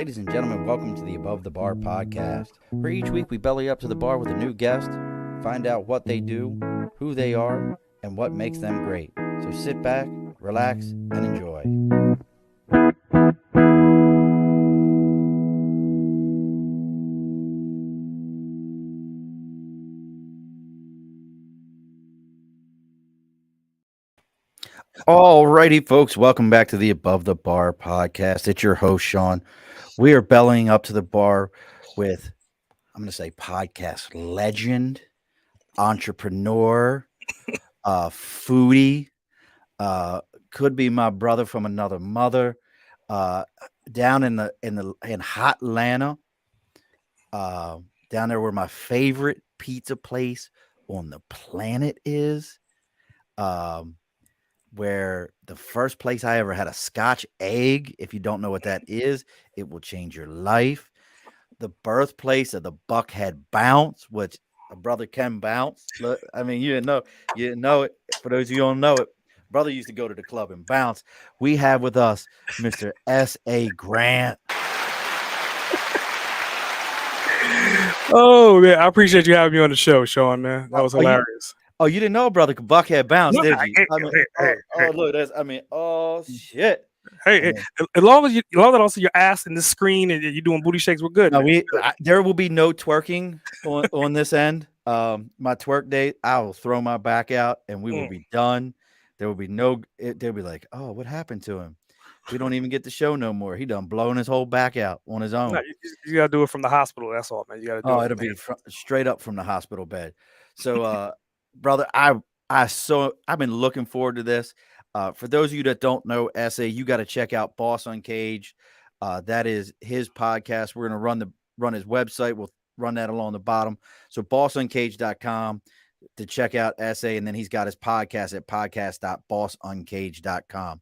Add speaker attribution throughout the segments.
Speaker 1: Ladies and gentlemen, welcome to the Above the Bar podcast, where each week we belly up to the bar with a new guest, find out what they do, who they are, and what makes them great. So sit back, relax, and enjoy. Alrighty, folks, welcome back to the Above the Bar podcast. It's your host, Sean. We are bellying up to the bar with, I'm going to say, podcast legend, entrepreneur, foodie, could be my brother from another mother, uh, down in hot Atlanta, down there where my favorite pizza place on the planet is. Where the first place I ever had a Scotch egg, if you don't know what that is, it will change your life. The birthplace of the Buckhead Bounce, which a brother can bounce. Look, I mean, you didn't know it. For those of you who don't know it, brother used to go to the club and bounce. We have with us Mr. S.A. Grant.
Speaker 2: Oh man, I appreciate you having me on the show, Sean. Man, that was hilarious.
Speaker 1: You didn't know brother could Buckhead Bounce, did you?
Speaker 2: Look,
Speaker 1: shit.
Speaker 2: Hey, as long as also your ass in the screen and you're doing booty shakes, we're good.
Speaker 1: No, there will be no twerking on this end. My twerk date, I will throw my back out and we will be done. There will be they'll be like, oh, what happened to him? We don't even get the show no more. He done blown his whole back out on his own.
Speaker 2: No, you gotta do it from the hospital. That's all, man. You gotta do it.
Speaker 1: It'll be straight up from the hospital bed. So, brother, I've been looking forward to this. For those of you that don't know S.A., you got to check out Boss Uncaged. That is his podcast. We're going to run his website. We'll run that along the bottom. So bossuncaged.com to check out S.A., and then he's got his podcast at podcast.bossuncaged.com.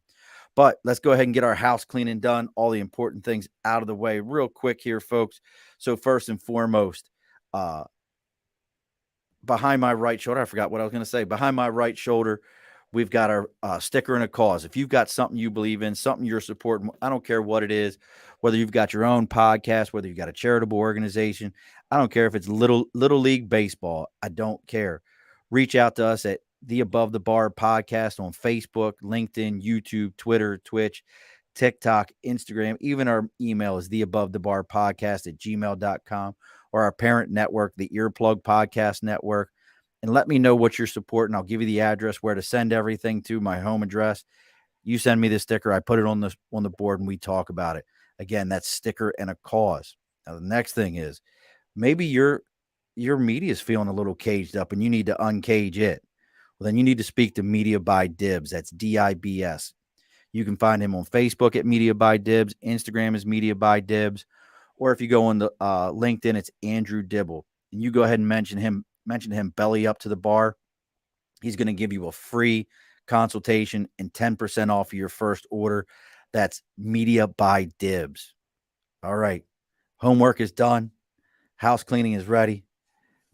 Speaker 1: But let's go ahead and get our house cleaning done, all the important things out of the way real quick here, folks. So first and foremost, behind my right shoulder, I forgot what I was going to say. Behind my right shoulder, we've got our sticker and a cause. If you've got something you believe in, something you're supporting, I don't care what it is, whether you've got your own podcast, whether you've got a charitable organization, I don't care if it's little league baseball. I don't care. Reach out to us at the Above the Bar podcast on Facebook, LinkedIn, YouTube, Twitter, Twitch, TikTok, Instagram. Even our email is theabovethebarpodcast@gmail.com, or our parent network, the Earplug Podcast Network. And let me know what you're supporting. I'll give you the address where to send everything to, my home address. You send me the sticker. I put it on the board and we talk about it. Again, that's sticker and a cause. Now, the next thing is maybe your media is feeling a little caged up and you need to uncage it. Well, then you need to speak to Media by Dibs. That's DIBS. You can find him on Facebook at Media by Dibs. Instagram is Media by Dibs. Or if you go on the LinkedIn, it's Andrew Dibble. And you go ahead and mention him belly up to the bar. He's going to give you a free consultation and 10% off of your first order. That's Media by Dibs. All right. Homework is done. House cleaning is ready.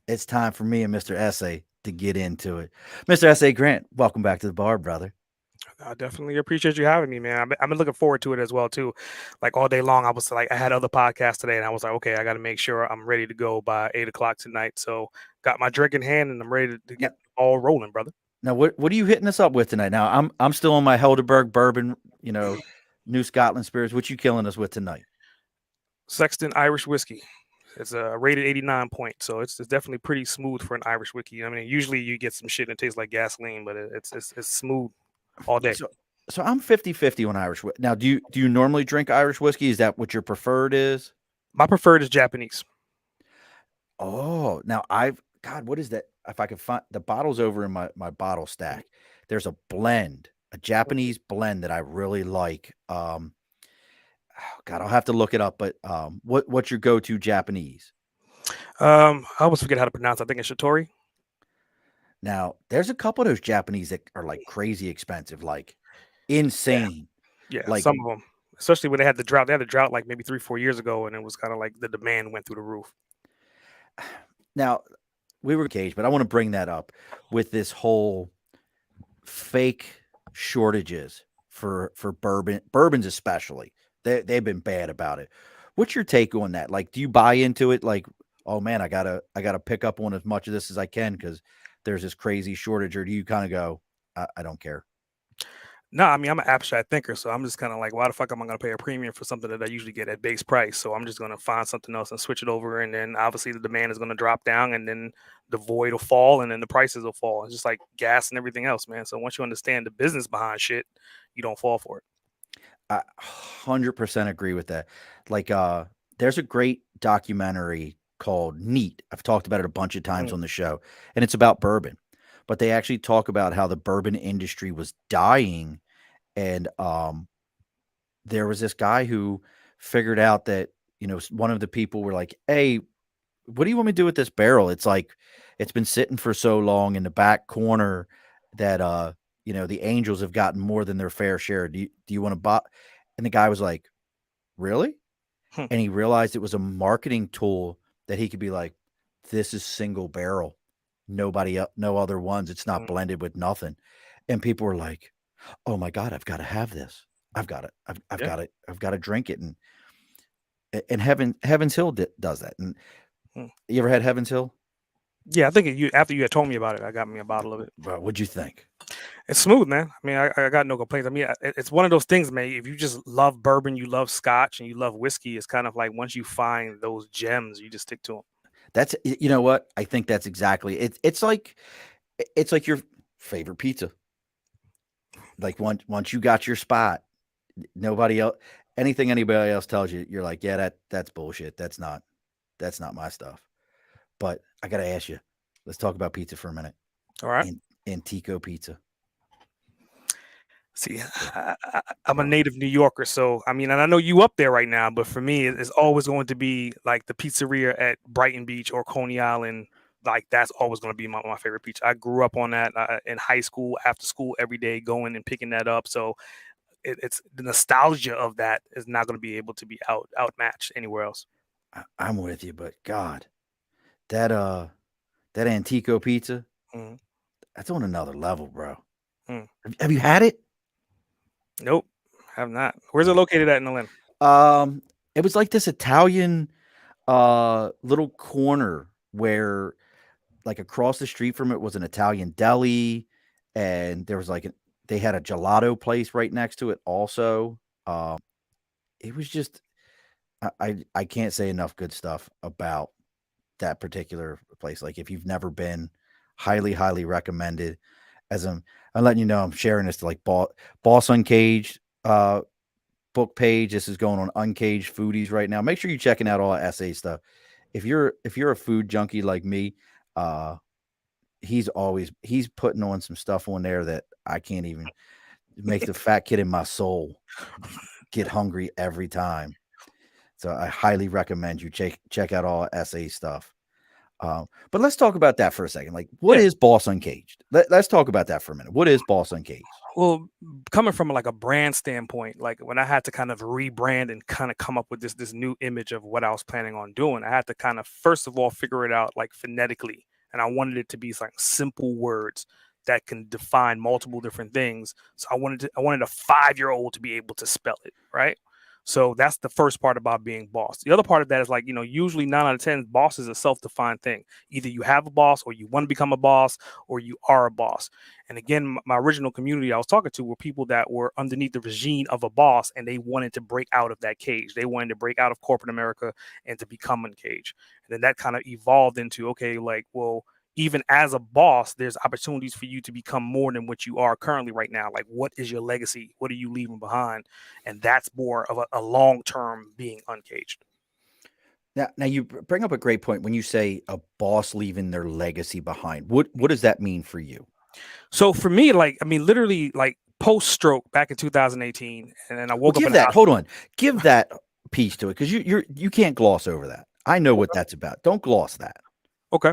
Speaker 1: It's time for me and Mr. S.A. to get into it. Mr. S.A. Grant, welcome back to the bar, brother.
Speaker 2: I definitely appreciate you having me, man. I've been looking forward to it as well, too. Like all day long, I was like, I had other podcasts today, and I was like, okay, I got to make sure I'm ready to go by 8:00 tonight. So got my drink in hand, and I'm ready to get all rolling, brother.
Speaker 1: Now, what are you hitting us up with tonight? Now, I'm still on my Helderberg bourbon, New Scotland spirits. What you killing us with tonight?
Speaker 2: Sexton Irish whiskey. It's rated 89 points, so it's definitely pretty smooth for an Irish whiskey. I mean, usually you get some shit and it tastes like gasoline, but it's smooth all day.
Speaker 1: So I'm 50-50 on Irish whiskey. Now, do you normally drink Irish whiskey? Is that what your preferred is?
Speaker 2: My preferred is Japanese.
Speaker 1: Oh, now what is that? If I can find the bottles over in my bottle stack, there's a Japanese blend that I really like. God, I'll have to look it up. But what's your go-to Japanese?
Speaker 2: I always forget how to pronounce it. I think it's Shatori.
Speaker 1: Now, there's a couple of those Japanese that are like crazy expensive, like insane.
Speaker 2: Yeah,
Speaker 1: like
Speaker 2: some of them, especially when they had the drought. They had a drought like maybe 3-4 years ago, and it was kind of like the demand went through the roof.
Speaker 1: Now, we were caged, but I want to bring that up with this whole fake shortages for bourbons especially. They've been bad about it. What's your take on that? Like, do you buy into it? Like, oh man, I gotta pick up on as much of this as I can because there's this crazy shortage, or do you kind of go, I don't care?
Speaker 2: No, I mean, I'm an abstract thinker, so I'm just kind of like, why the fuck am I going to pay a premium for something that I usually get at base price? So I'm just going to find something else and switch it over, and then obviously the demand is going to drop down, and then the void will fall, and then the prices will fall. It's just like gas and everything else, man. So once you understand the business behind shit, you don't fall for it.
Speaker 1: I 100% agree with that. Like, there's a great documentary called Neat. I've talked about it a bunch of times
Speaker 2: Mm,
Speaker 1: on the show, and it's about bourbon. But they actually talk about how the bourbon industry was dying, and there was this guy who figured out that one of the people were like, "Hey, what do you want me to do with this barrel? It's like it's been sitting for so long in the back corner that the angels have gotten more than their fair share. Do you want to buy?" And the guy was like, "Really?"
Speaker 2: hmm,
Speaker 1: And he realized it was a marketing tool that he could be like, "This is single barrel. No other ones. It's not
Speaker 2: mm,
Speaker 1: blended with nothing." And people were like, "Oh my God, I've got to have this. I've got it. I've
Speaker 2: yeah.
Speaker 1: got it. I've got to drink it." And Heaven's Hill does that. And
Speaker 2: Mm.
Speaker 1: you ever had Heaven's Hill?
Speaker 2: Yeah, I think you after you had told me about it, I got me a bottle of it.
Speaker 1: Bro, what'd you think?
Speaker 2: It's smooth, man. I mean, I got no complaints. I mean, it's one of those things, man. If you just love bourbon, you love scotch, and you love whiskey, it's kind of like once you find those gems, you just stick to them.
Speaker 1: You know what? I think that's exactly it. It's like your favorite pizza. Like once you got your spot, nobody else, anything anybody else tells you, you're like, yeah, that's bullshit. That's not my stuff. But I gotta ask you, let's talk about pizza for a minute.
Speaker 2: All right.
Speaker 1: And Antico pizza.
Speaker 2: See,
Speaker 1: Yeah,
Speaker 2: I'm a
Speaker 1: bro.
Speaker 2: native New Yorker, so I mean, and I know you up there right now, but for me, it's always going to be like the pizzeria at Brighton Beach or Coney Island. Like that's always going to be my favorite pizza. I grew up on that in high school, after school, every day, going and picking that up. So it's the nostalgia of that is not going to be able to be outmatched anywhere else.
Speaker 1: I'm with you, but God, that that Antico pizza,
Speaker 2: Mhm,
Speaker 1: that's on another level, bro.
Speaker 2: mm.
Speaker 1: Have you had it?
Speaker 2: Nope, have not. Where's it
Speaker 1: Oh.
Speaker 2: located at in Atlanta?
Speaker 1: Um, it was like this Italian little corner where like across the street from it was an Italian deli, and there was they had a gelato place right next to it also. It was just I can't say enough good stuff about that particular place. Like if you've never been, highly, highly recommended. As I'm letting you know, I'm sharing this to like Boss Uncaged book page. This is going on Uncaged Foodies right now. Make sure you're checking out all the SA stuff. If you're a food junkie like me, uh, he's putting on some stuff on there that I can't even make the fat kid in my soul get hungry every time. So I highly recommend you check out all SA stuff. But let's talk about that for a second. Like, what
Speaker 2: Yeah.
Speaker 1: is Boss Uncaged? Let's talk about that for a minute. What is Boss Uncaged?
Speaker 2: Well, coming from like a brand standpoint, like when I had to kind of rebrand and kind of come up with this new image of what I was planning on doing, I had to kind of first of all figure it out like phonetically, and I wanted it to be like simple words that can define multiple different things. So I wanted a 5-year-old to be able to spell it, right? So that's the first part about being boss. The other part of that is like, usually 9 out of 10 boss is a self-defined thing. Either you have a boss or you want to become a boss or you are a boss. And again, my original community I was talking to were people that were underneath the regime of a boss and they wanted to break out of that cage. They wanted to break out of corporate America and to become uncaged. And then that kind of evolved into, okay, like, well, even as a boss, there's opportunities for you to become more than what you are currently right now. Like, what is your legacy? What are you leaving behind? And that's more of a long term being uncaged.
Speaker 1: Now you bring up a great point when you say a boss leaving their legacy behind. What does that mean for you?
Speaker 2: So for me, like, I mean, literally, like post stroke back in 2018, and then I
Speaker 1: Well,
Speaker 2: woke up in
Speaker 1: give
Speaker 2: the
Speaker 1: that.
Speaker 2: hospital.
Speaker 1: Hold on. Give that piece to it because you can't gloss over that. I know what that's about. Don't gloss that.
Speaker 2: Okay.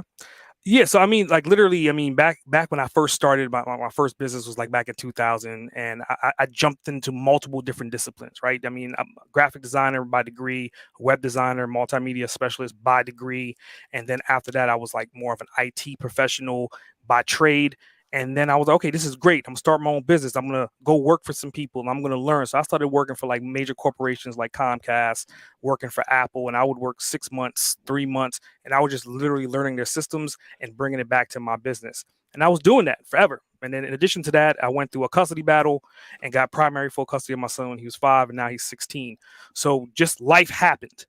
Speaker 2: Yeah, so I mean, like literally, I mean, back when I first started, my first business was like back in 2000, and I jumped into multiple different disciplines, right? I mean, I'm a graphic designer by degree, web designer, multimedia specialist by degree, and then after that, I was like more of an IT professional by trade, And then I was like, okay, this is great. I'm gonna start my own business. I'm gonna go work for some people and I'm gonna learn. So I started working for like major corporations like Comcast, working for Apple, and I would work 6 months, 3 months, and I was just literally learning their systems and bringing it back to my business. And I was doing that forever. And then in addition to that, I went through a custody battle and got primary full custody of my son when he was 5, and now he's 16. So just life happened,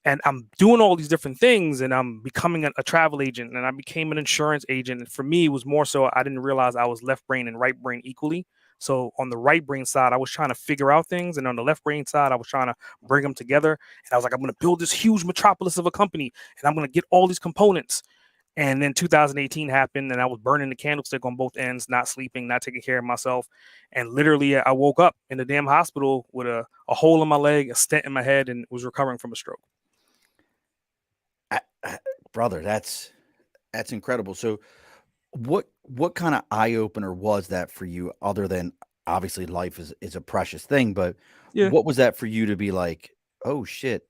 Speaker 2: and I'm doing all these different things, and I'm becoming a travel agent, and I became an insurance agent. And for me, it was more so I didn't realize I was left brain and right brain equally. So on the right brain side, I was trying to figure out things, and on the left brain side, I was trying to bring them together. And I was like, I'm going to build this huge metropolis of a company, and I'm going to get all these components. And then 2018 happened, and I was burning the candlestick on both ends, not sleeping, not taking care of myself. And literally, I woke up in the damn hospital with a hole in my leg, a stent in my head, and was recovering from a stroke.
Speaker 1: Brother, that's incredible. So what kind of eye opener was that for you, other than obviously life is a precious thing, but
Speaker 2: Yeah.
Speaker 1: what was that for you to be like, oh shit,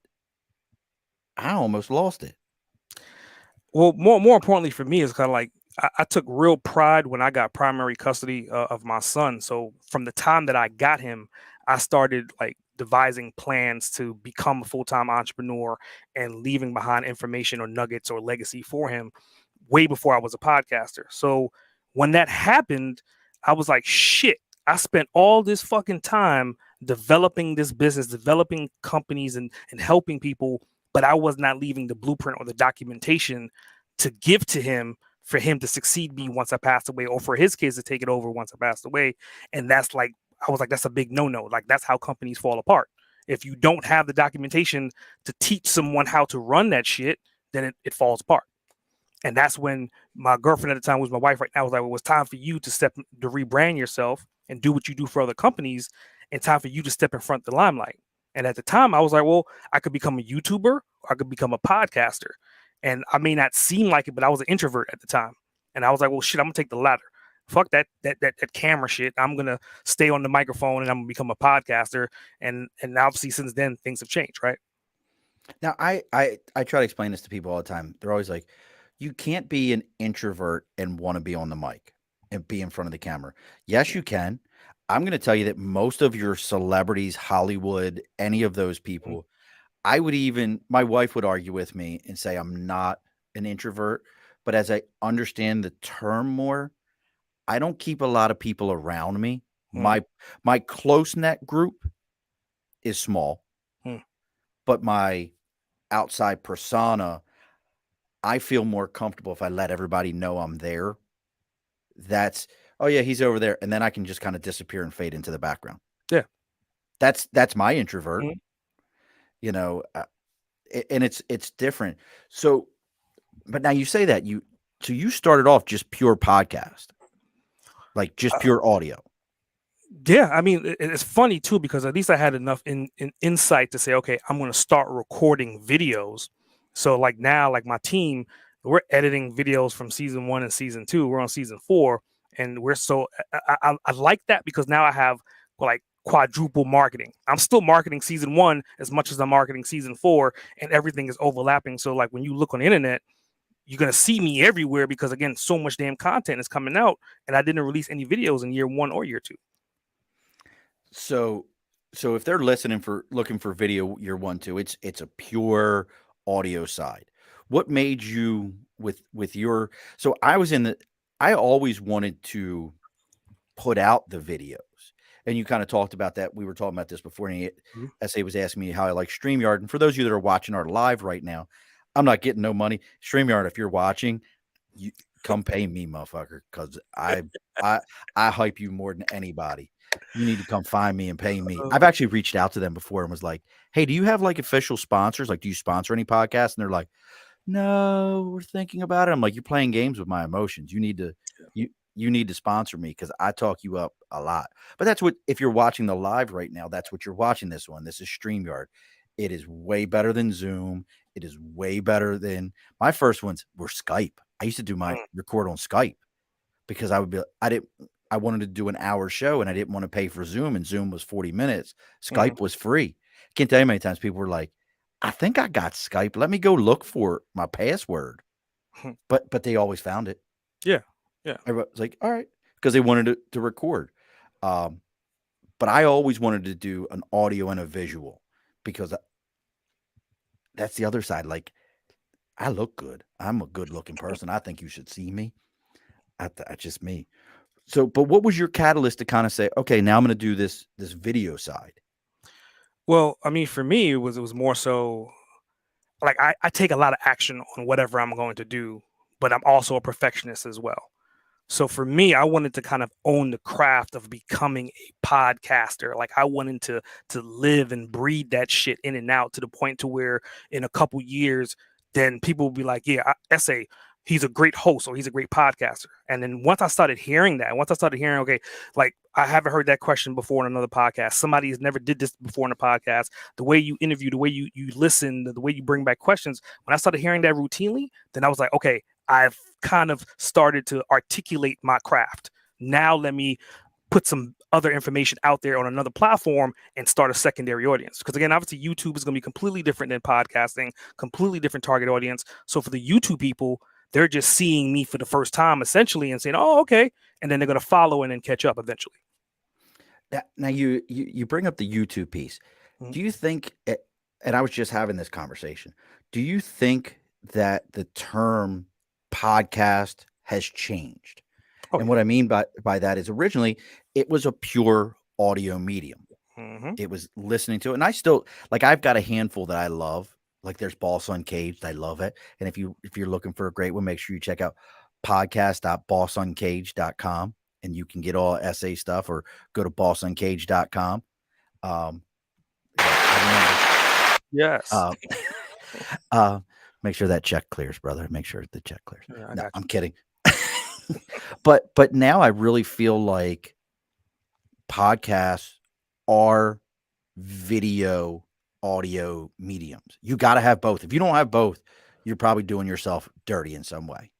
Speaker 1: I almost lost it?
Speaker 2: Well, more importantly for me is kind of like I took real pride when I got primary custody of my son. So from the time that I got him, I started like devising plans to become a full-time entrepreneur and leaving behind information or nuggets or legacy for him way before I was a podcaster. So when that happened, I was like, shit, I spent all this fucking time developing this business, developing companies and helping people, but I was not leaving the blueprint or the documentation to give to him for him to succeed me once I passed away, or for his kids to take it over once I passed away. And that's like, I was like, that's a big no-no. Like, that's how companies fall apart. If you don't have the documentation to teach someone how to run that shit, then it falls apart. And that's when my girlfriend at the time, was my wife right now, was like, well, it was time for you to rebrand yourself and do what you do for other companies, and time for you to step in front of the limelight. And at the time I was like, well, I could become a YouTuber, or I could become a podcaster. And I may not seem like it, but I was an introvert at the time. And I was like, well, shit, I'm gonna take the latter. Fuck that camera shit. I'm gonna stay on the microphone and I'm gonna become a podcaster. And obviously since then things have changed, right?
Speaker 1: Now, I try to explain this to people all the time. They're always like, you can't be an introvert and want to be on the mic and be in front of the camera. Yes, you can. I'm going to tell you that most of your celebrities, Hollywood, any of those people, I would even, my wife would argue with me and say I'm not an introvert. But as I understand the term more, I don't keep a lot of people around me. My close net group is small, but my outside persona, I feel more comfortable if I let everybody know I'm there. That's, oh yeah, he's over there, and then I can just kind of disappear and fade into the background.
Speaker 2: Yeah.
Speaker 1: That's my introvert. You know, and it's different. So, but now you say that so you started off just pure podcast, like just pure audio.
Speaker 2: Yeah, I mean, it's funny too, because at least I had enough in insight to say, okay, I'm going to start recording videos. So like now, like my team, we're editing videos from season 1 and season 2. We're on season 4, and we're so I like that, because now I have like quadruple marketing. I'm still marketing season 1 as much as I'm marketing season 4, and everything is overlapping. So like when you look on the internet, you're gonna see me everywhere, because again, so much damn content is coming out, and I didn't release any videos in year 1 or year 2.
Speaker 1: So if they're looking for video year 1, 2, it's a pure audio side. What made you with your, so I always wanted to put out the videos. And you kind of talked about that. We were talking about this before, and S.A was asking me how I like StreamYard. And for those of you that are watching our live right now, I'm not getting no money. StreamYard, if you're watching, you come pay me, motherfucker, because I hype you more than anybody. You need to come find me and pay me. I've actually reached out to them before and was like, hey, do you have like official sponsors? Like, do you sponsor any podcasts? And they're like, no, we're thinking about it. I'm like, you're playing games with my emotions. You need to, you need to sponsor me, because I talk you up a lot. But that's what, if you're watching the live right now, that's what you're watching this one. This is StreamYard. It is way better than Zoom. It is way better than, my first ones were Skype. I used to do my record on Skype, because I wanted to do an hour show, and I didn't want to pay for Zoom, and Zoom was 40 minutes. Skype was free. Can't tell you how many times people were like, I think I got Skype. Let me go look for my password. But they always found it.
Speaker 2: Yeah. Yeah.
Speaker 1: Everybody was like, all right. because they wanted to record. But I always wanted to do an audio and a visual because that's the other side. Like, I look good. I'm a good looking person. I think you should see me. That's just me. So, but what was your catalyst to kind of say, okay, now I'm going to do this video side?
Speaker 2: Well, I mean, for me, it was more so like I take a lot of action on whatever I'm going to do, but I'm also a perfectionist as well. So for me, I wanted to kind of own the craft of becoming a podcaster. Like I wanted to live and breathe that shit in and out to the point to where in a couple years, then people will be like, yeah, S.A, he's a great host or he's a great podcaster. And then once I started hearing that, once I started hearing, okay, like I haven't heard that question before in another podcast. Somebody has never did this before in a podcast. The way you interview, the way you listen, the way you bring back questions. When I started hearing that routinely, then I was like, okay, I've kind of started to articulate my craft. Now let me put some other information out there on another platform and start a secondary audience. Because again, obviously YouTube is going to be completely different than podcasting, completely different target audience. So for the YouTube people, they're just seeing me for the first time essentially and saying, oh, okay. And then they're going to follow and then catch up eventually.
Speaker 1: Now you bring up the YouTube piece.
Speaker 2: Mhm.
Speaker 1: Do you think, and I was just having this conversation, do you think that the term podcast has changed?
Speaker 2: Oh,
Speaker 1: And
Speaker 2: yeah.
Speaker 1: what I mean by that is originally it was a pure audio medium.
Speaker 2: Mhm.
Speaker 1: It was listening to it. And I still like I've got a handful that I love. Like there's Boss Uncaged. I love it. And if you're looking for a great one, make sure you check out podcast.bossuncaged.com and you can get all SA stuff or go to bossuncaged.com. I
Speaker 2: Yes.
Speaker 1: remember. Make sure that check clears, brother. Make sure the check clears.
Speaker 2: Yeah, I
Speaker 1: No,
Speaker 2: got you.
Speaker 1: I'm kidding. But now I really feel like podcasts are video audio mediums. You got to have both. If you don't have both, you're probably doing yourself dirty in some way.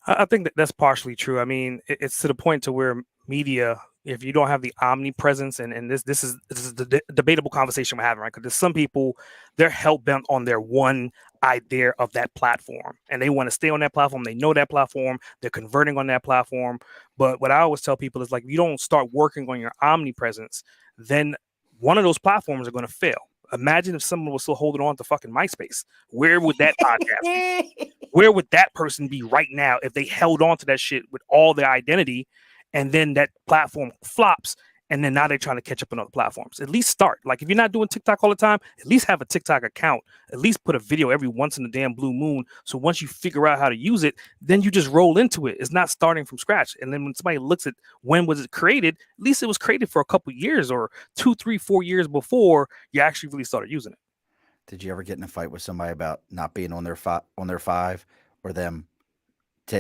Speaker 2: I think that's partially true. I mean, it's to the point to where media, if you don't have the omnipresence, and this is the debatable conversation we're having, right? Because there's some people, they're hell bent on their one idea of that platform, and they want to stay on that platform. They know that platform. They're converting on that platform. But what I always tell people is like, if you don't start working on your omnipresence, then one of those platforms are going to fail. Imagine if someone was still holding on to fucking MySpace. Where would that podcast be? Where would that person be right now if they held on to that shit with all their identity and then that platform flops and then now they're trying to catch up on other platforms? At least start. Like if you're not doing TikTok all the time, at least have a TikTok account. At least put a video every once in a damn blue moon. So once you figure out how to use it, then you just roll into it. It's not starting from scratch. And then when somebody looks at when was it created, at least it was created for a couple years or 2, 3, 4 years before you actually really started using it.
Speaker 1: Did you ever get in a fight with somebody about not being on their five, or them,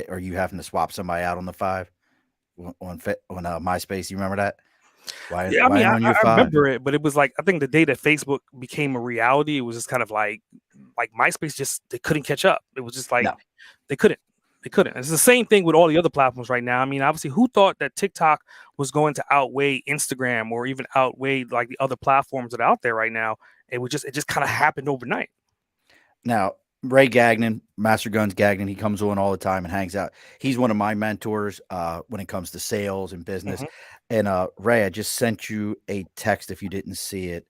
Speaker 1: or you having to swap somebody out on the five on MySpace? You remember that? Why?
Speaker 2: Yeah, I
Speaker 1: Why
Speaker 2: mean,
Speaker 1: ain't
Speaker 2: I,
Speaker 1: on
Speaker 2: I
Speaker 1: your five?
Speaker 2: remember it, but it was like I think the day that Facebook became a reality, it was just kind of like MySpace just they couldn't catch up. It was just like
Speaker 1: No.
Speaker 2: they couldn't. They couldn't. It's the same thing with all the other platforms right now. I mean, obviously, who thought that TikTok was going to outweigh Instagram or even outweigh like the other platforms that are out there right now? It just kind of happened overnight.
Speaker 1: Now, Ray Gagnon, Master Guns Gagnon, he comes on all the time and hangs out. He's one of my mentors when it comes to sales and business.
Speaker 2: Mhm.
Speaker 1: And Ray, I just sent you a text if you didn't see it.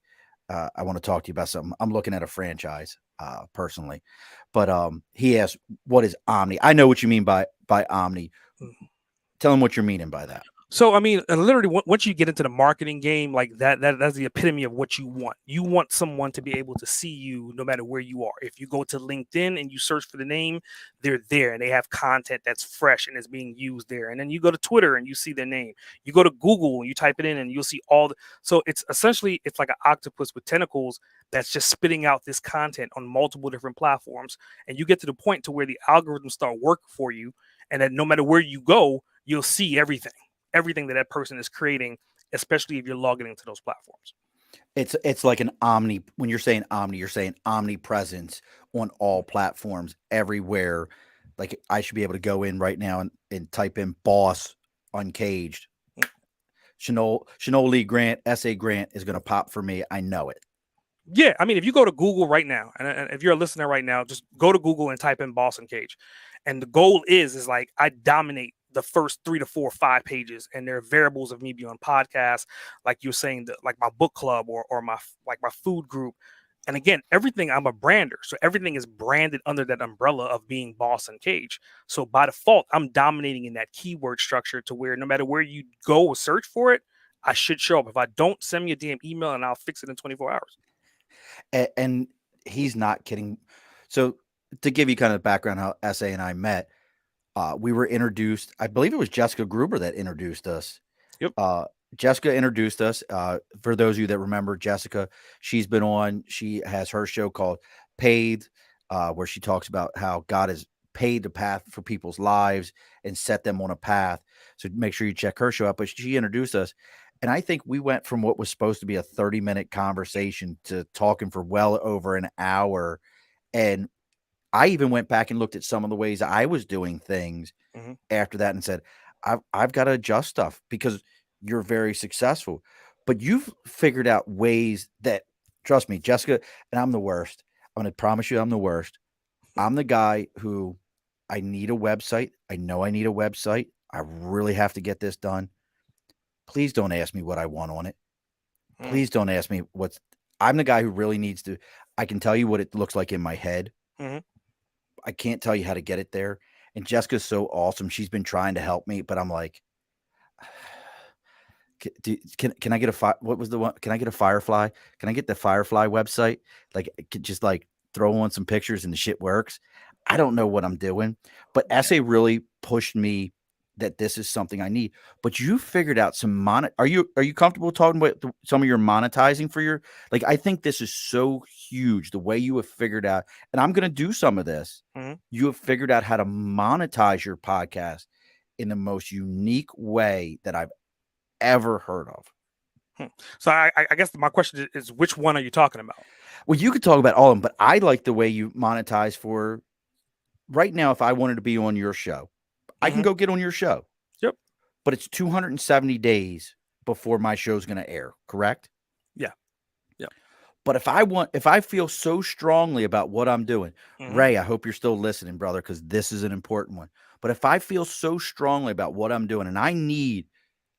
Speaker 1: I want to talk to you about something. I'm looking at a franchise personally, but he asked, "What is Omni?" I know what you mean by Omni. Tell him what you're meaning by that.
Speaker 2: So I mean, literally, once you get into the marketing game, like that's the epitome of what you want. You want someone to be able to see you no matter where you are. If you go to LinkedIn and you search for the name, they're there and they have content that's fresh and is being used there. And then you go to Twitter and you see their name. You go to Google and you type it in and you'll see all the. So it's essentially it's like an octopus with tentacles that's just spitting out this content on multiple different platforms. And you get to the point to where the algorithms start working for you, and that no matter where you go, you'll see everything that person is creating, especially if you're logging into those platforms.
Speaker 1: It's like an omni. When you're saying omni, you're saying omnipresence on all platforms, everywhere. Like I should be able to go in right now and type in Boss Uncaged. Chanel Lee Grant, S.A. Grant is going to pop for me. I know it.
Speaker 2: Yeah, I mean, if you go to Google right now, and if you're a listener right now, just go to Google and type in Boss Uncaged. And the goal is like I dominate the first 3 to 4 or 5 pages, and there are variables of me being on podcasts, like you're saying, like my book club or my food group. And again, everything, I'm a brander, so everything is branded under that umbrella of being Boss Uncaged. So by default, I'm dominating in that keyword structure to where no matter where you go or search for it, I should show up. If I don't, send me a damn email and I'll fix it in 24 hours.
Speaker 1: And he's not kidding. So to give you kind of background how S.A and I met, we were introduced. I believe it was Jessica Gruber that introduced us.
Speaker 2: Yep.
Speaker 1: Jessica introduced us. For those of you that remember Jessica, she's been on. She has her show called Paid, where she talks about how God has paid the path for people's lives and set them on a path. So make sure you check her show out. But she introduced us. And I think we went from what was supposed to be a 30-minute conversation to talking for well over an hour. And I even went back and looked at some of the ways I was doing things after that and said, I've got to adjust stuff because you're very successful. But you've figured out ways that, trust me, Jessica, and I'm the worst. I'm going to promise you I'm the worst. I'm the guy who I need a website. I know I need a website. I really have to get this done. Please don't ask me what I want on it. Please don't ask me I'm the guy who really needs to. I can tell you what it looks like in my head. I can't tell you how to get it there. And Jessica's so awesome. She's been trying to help me, but I'm like, can I get what was the one? Can I get a Firefly? Can I get the Firefly website? Like, just like throw on some pictures and the shit works. I don't know what I'm doing, but S.A really pushed me that this is something I need. But you figured out some are you comfortable talking about some of your monetizing for your, like, I think this is so huge the way you have figured out, and I'm going to do some of this. You have figured out how to monetize your podcast in the most unique way that I've ever heard of.
Speaker 2: So I guess my question is, which one are you talking about?
Speaker 1: Well, you could talk about all of them, but I like the way you monetize for right now. If I wanted to be on your show, I can go get on your show.
Speaker 2: Yep.
Speaker 1: But it's 270 days before my show's going to air, correct?
Speaker 2: Yeah. Yeah.
Speaker 1: But if I feel so strongly about what I'm doing, Ray, I hope you're still listening, brother, because this is an important one. But if I feel so strongly about what I'm doing and I need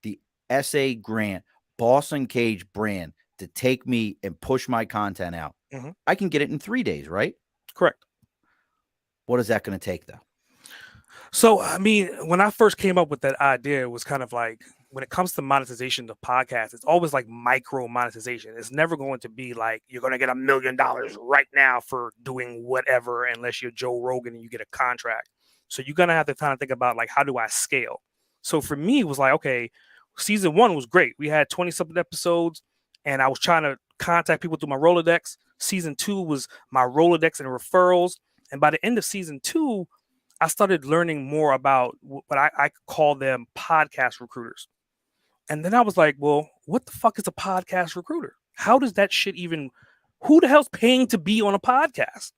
Speaker 1: the S.A Grant, Boss Uncaged brand to take me and push my content out, I can get it in 3 days, right?
Speaker 2: Correct.
Speaker 1: What is that going to take, though?
Speaker 2: So, I mean, when I first came up with that idea, it was kind of like, when it comes to monetization of podcasts, it's always like micro monetization. It's never going to be like you're going to get $1 million right now for doing whatever, unless you're Joe Rogan and you get a contract. So you're going to have to kind of think about, like, how do I scale? So for me, it was like, okay, season 1 was great. We had 20-something episodes, and I was trying to contact people through my Rolodex. Season 2 was my Rolodex and referrals. And by the end of season 2, I started learning more about what I call them podcast recruiters. And then I was like, well, what the fuck is a podcast recruiter? How does that shit even, who the hell's paying to be on a podcast?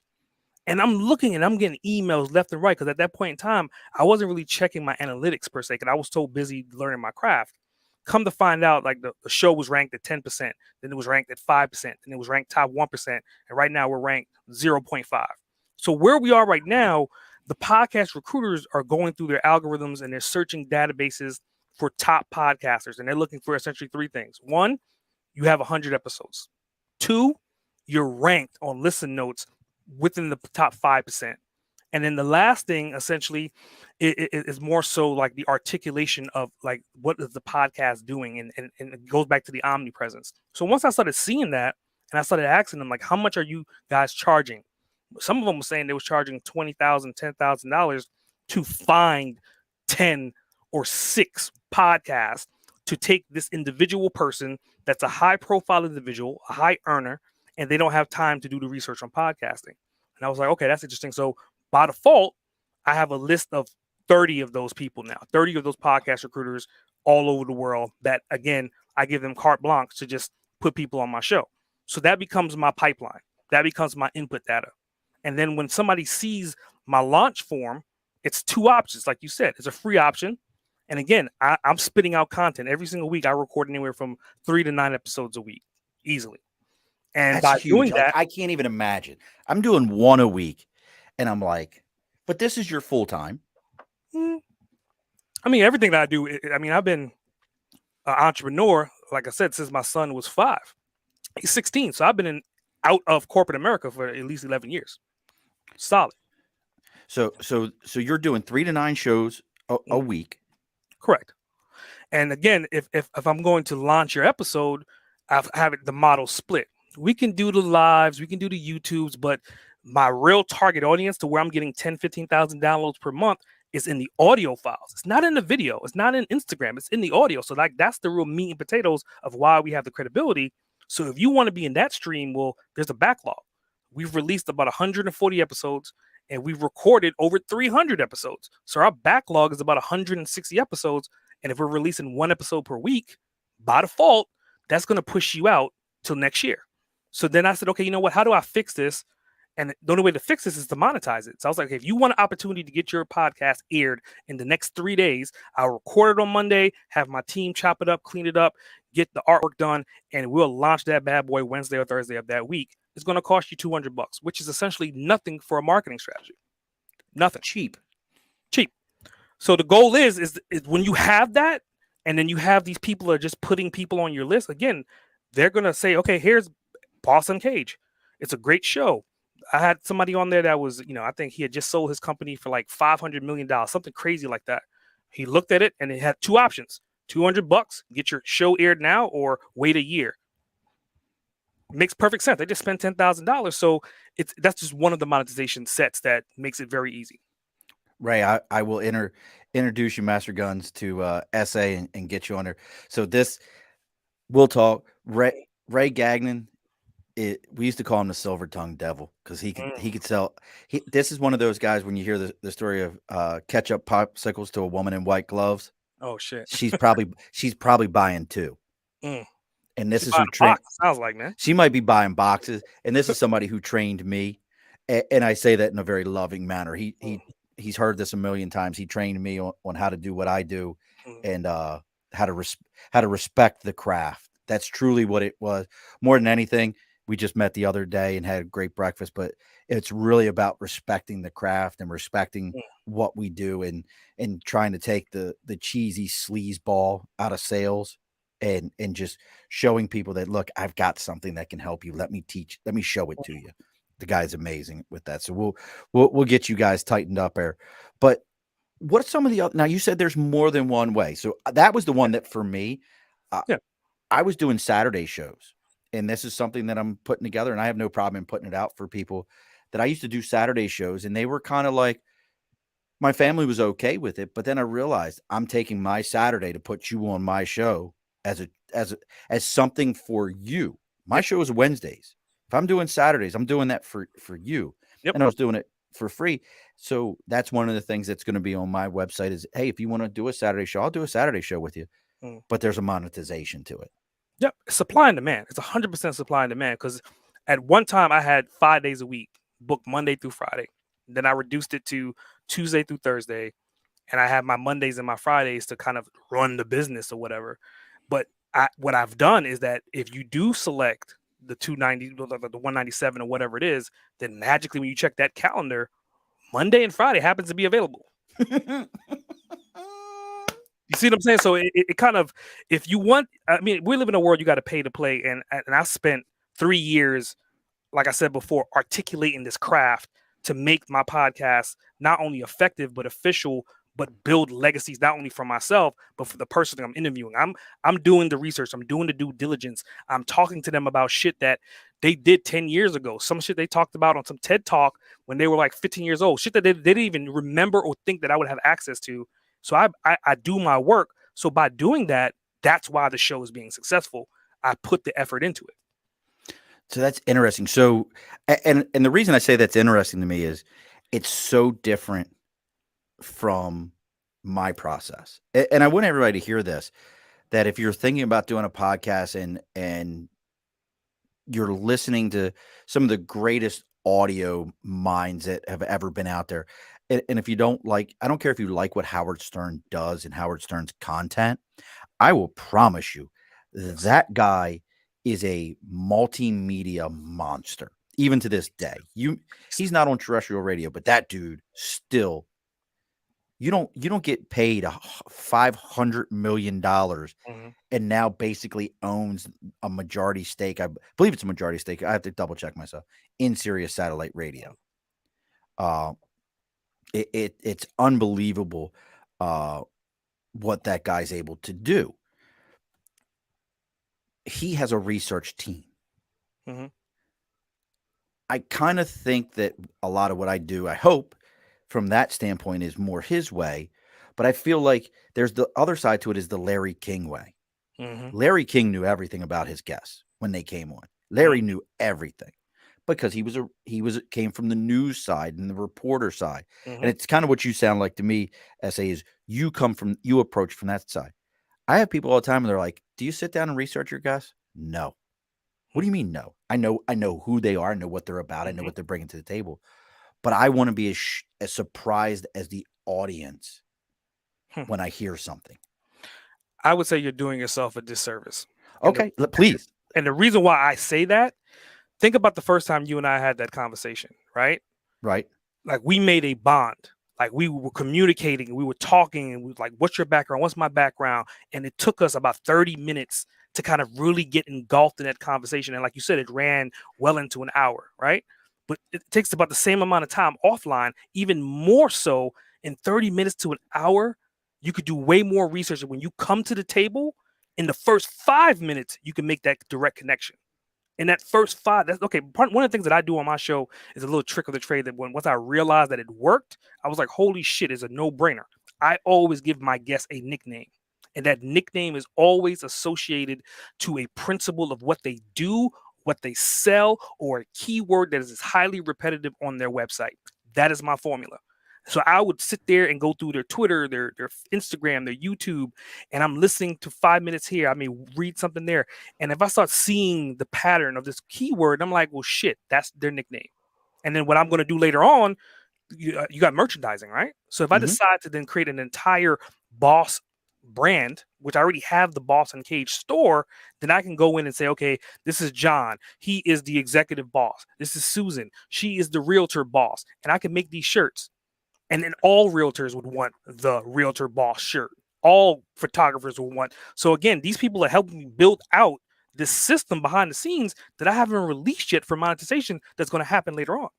Speaker 2: And I'm looking and I'm getting emails left and right, because at that point in time, I wasn't really checking my analytics per se, because I was so busy learning my craft. Come to find out, like, the show was ranked at 10%, then it was ranked at 5%, then it was ranked top 1%, and right now we're ranked 0.5. So where we are right now, the podcast recruiters are going through their algorithms and they're searching databases for top podcasters, and they're looking for essentially 3 things. 1, you have 100 episodes. 2, you're ranked on listen notes within the top 5%. And then the last thing, essentially, is more so like the articulation of, like, what is the podcast doing, and it goes back to the omnipresence. So once I started seeing that, and I started asking them, like, how much are you guys charging? Some of them were saying they was charging $20,000, $10,000 to find 10 or 6 podcasts to take this individual person that's a high profile individual, a high earner, and they don't have time to do the research on podcasting. And I was like, okay, that's interesting. So by default, I have a list of 30 of those people now, 30 of those podcast recruiters all over the world that, again, I give them carte blanche to just put people on my show. So that becomes my pipeline. That becomes my input data. And then when somebody sees my launch form, it's 2 options. Like you said, it's a free option. And again, I'm spitting out content every single week. I record anywhere from 3 to 9 episodes a week, easily. And
Speaker 1: that's
Speaker 2: by
Speaker 1: huge.
Speaker 2: doing that,
Speaker 1: I can't even imagine. I'm doing 1 a week, and I'm like, but this is your full time.
Speaker 2: I mean, everything that I do. I mean, I've been an entrepreneur, like I said, since my son was 5. He's 16, so I've been out of corporate America for at least 11 years. Solid.
Speaker 1: So you're doing 3 to 9 shows a week.
Speaker 2: Correct. And again, if I'm going to launch your episode, I have the model split. We can do the lives, we can do the YouTubes, but my real target audience, to where I'm getting 10, 15,000 downloads per month, is in the audio files. It's not in the video. It's not in Instagram. It's in the audio. So like that's the real meat and potatoes of why we have the credibility. So if you want to be in that stream, well, there's a backlog. We've released about 140 episodes, and we've recorded over 300 episodes. So our backlog is about 160 episodes. And if we're releasing 1 episode per week, by default, that's going to push you out till next year. So then I said, okay, you know what? How do I fix this? And the only way to fix this is to monetize it. So I was like, okay, if you want an opportunity to get your podcast aired in the next 3 days, I'll record it on Monday, have my team chop it up, clean it up, get the artwork done, and we'll launch that bad boy Wednesday or Thursday of that week. It's going to cost you $200, which is essentially nothing for a marketing strategy. Nothing.
Speaker 1: Cheap.
Speaker 2: So the goal is when you have that, and then you have these people that are just putting people on your list, again, they're going to say, okay, here's Boss Uncaged. It's a great show. I had somebody on there that was, I think he had just sold his company for like $500 million, something crazy like that. He looked at it and it had 2 options: $200, get your show aired now, or wait a year. Makes perfect sense. They just spent $10,000. So that's just one of the monetization sets that makes it very easy.
Speaker 1: Ray, I will introduce you, Master Guns, to S.A and get you on there. So we'll talk. Ray Gagnon, we used to call him the silver tongued devil because he could sell. This is one of those guys when you hear the story of ketchup popsicles to a woman in white gloves.
Speaker 2: Oh shit!
Speaker 1: She's probably buying 2. And this is who
Speaker 2: trained. Sounds like, man.
Speaker 1: She might be buying boxes, and this is somebody who trained me, and I say that in a very loving manner. He's heard this a million times. He trained me on how to do what I do, and how to respect the craft. That's truly what it was. More than anything, we just met the other day and had a great breakfast, but it's really about respecting the craft and respecting what we do, and trying to take the cheesy sleazeball out of sales, and just showing people that, look, I've got something that can help you. Let me show it to you. The guy's amazing with that. So we'll get you guys tightened up there. But what are some of the other, now you said there's more than one way. So that was the one that for me, I was doing Saturday shows, and this is something that I'm putting together, and I have no problem in putting it out for people that I used to do Saturday shows, and they were kind of like, my family was okay with it. But then I realized I'm taking my Saturday to put you on my show as something for you. My show is Wednesdays. If I'm doing Saturdays, I'm doing that for you. And I was doing it for free. So that's one of the things that's going to be on my website is, hey, if you want to do a Saturday show, I'll do a Saturday show with you. But there's a monetization to it.
Speaker 2: Yep. Supply and demand. It's 100% supply and demand, because at one time I had 5 days a week booked Monday through Friday. Then I reduced it to Tuesday through Thursday. And I have my Mondays and my Fridays to kind of run the business or whatever. But what I've done is that if you do select the 290, the 197 or whatever it is, then magically when you check that calendar, Monday and Friday happens to be available. You see what I'm saying? So it kind of, if you want, I mean, we live in a world you got to pay to play. And I spent 3 years, like I said before, articulating this craft to make my podcast not only effective, but official, but build legacies, not only for myself, but for the person that I'm interviewing. I'm doing the research. I'm doing the due diligence. I'm talking to them about shit that they did 10 years ago. Some shit they talked about on some TED Talk when they were like 15 years old. Shit that they didn't even remember or think that I would have access to. So I do my work. So by doing that, that's why the show is being successful. I put the effort into it.
Speaker 1: So that's interesting. So, and the reason I say that's interesting to me is it's so different from my process. And I want everybody to hear this, that if you're thinking about doing a podcast and you're listening to some of the greatest audio minds that have ever been out there, and if you don't like, I don't care if you like what Howard Stern does and Howard Stern's content, I will promise you that guy is a multimedia monster. Even to this day, he's not on terrestrial radio, but that dude still You don't get paid $500 million
Speaker 2: Mm-hmm.
Speaker 1: and now basically owns a majority stake. I believe it's a majority stake. I have to double check myself in Sirius Satellite Radio. It's unbelievable what that guy's able to do. He has a research team.
Speaker 2: Mm-hmm.
Speaker 1: I kind of think that a lot of what I do, I hope, from that standpoint, is more his way. But I feel like there's the other side to it is the Larry King way.
Speaker 2: Mm-hmm.
Speaker 1: Larry King knew everything about his guests when they came on. Larry knew everything because he came from the news side and the reporter side.
Speaker 2: Mm-hmm.
Speaker 1: And it's kind of what you sound like to me, SA, is you approach from that side. I have people all the time and they're like, "Do you sit down and research your guests?" No. What do you mean no? I know who they are, I know what they're about, I know what they're bringing to the table. But I want to be as surprised as the audience when I hear something.
Speaker 2: I would say you're doing yourself a disservice.
Speaker 1: Okay, please.
Speaker 2: And the reason why I say that, think about the first time you and I had that conversation, right?
Speaker 1: Right.
Speaker 2: Like we made a bond. Like we were communicating, we were talking, and we were like, "What's your background? What's my background?" And it took us about 30 minutes to kind of really get engulfed in that conversation. And like you said, it ran well into an hour, right? But it takes about the same amount of time offline, even more so in 30 minutes to an hour. You could do way more research. And when you come to the table, in the first 5 minutes, you can make that direct connection. In that first five, that's okay. One of the things that I do on my show is a little trick of the trade that once I realized that it worked, I was like, holy shit, it's a no-brainer. I always give my guests a nickname. And that nickname is always associated to a principle of what they do, what they sell, or a keyword that is highly repetitive on their website. That is my formula. So I would sit there and go through their Twitter, their Instagram, their YouTube, and I'm listening to 5 minutes here. I may read something there. And if I start seeing the pattern of this keyword, I'm like, well, shit, that's their nickname. And then what I'm going to do later on, you got merchandising, right? So if I decide to then create an entire Boss brand, which I already have the Boss Uncaged store, then I can go in and say, okay, this is John. He is the executive boss. This is Susan. She is the realtor boss. And I can make these shirts. And then all realtors would want the realtor boss shirt. All photographers would want. So again, these people are helping me build out this system behind the scenes that I haven't released yet for monetization that's going to happen later on.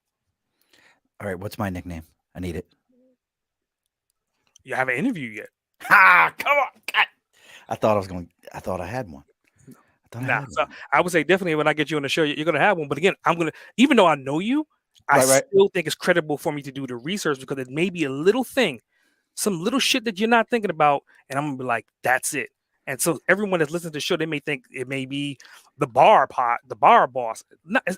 Speaker 1: All right, what's my nickname? I need it.
Speaker 2: You haven't interviewed yet.
Speaker 1: Ha! Come on. God. I thought I had one.
Speaker 2: I would say definitely when I get you on the show, you're going to have one. But again, even though I know you, I still think it's credible for me to do the research because it may be a little thing, some little shit that you're not thinking about. And I'm going to be like, that's it. And so everyone that's listening to the show, they may think it may be the bar boss.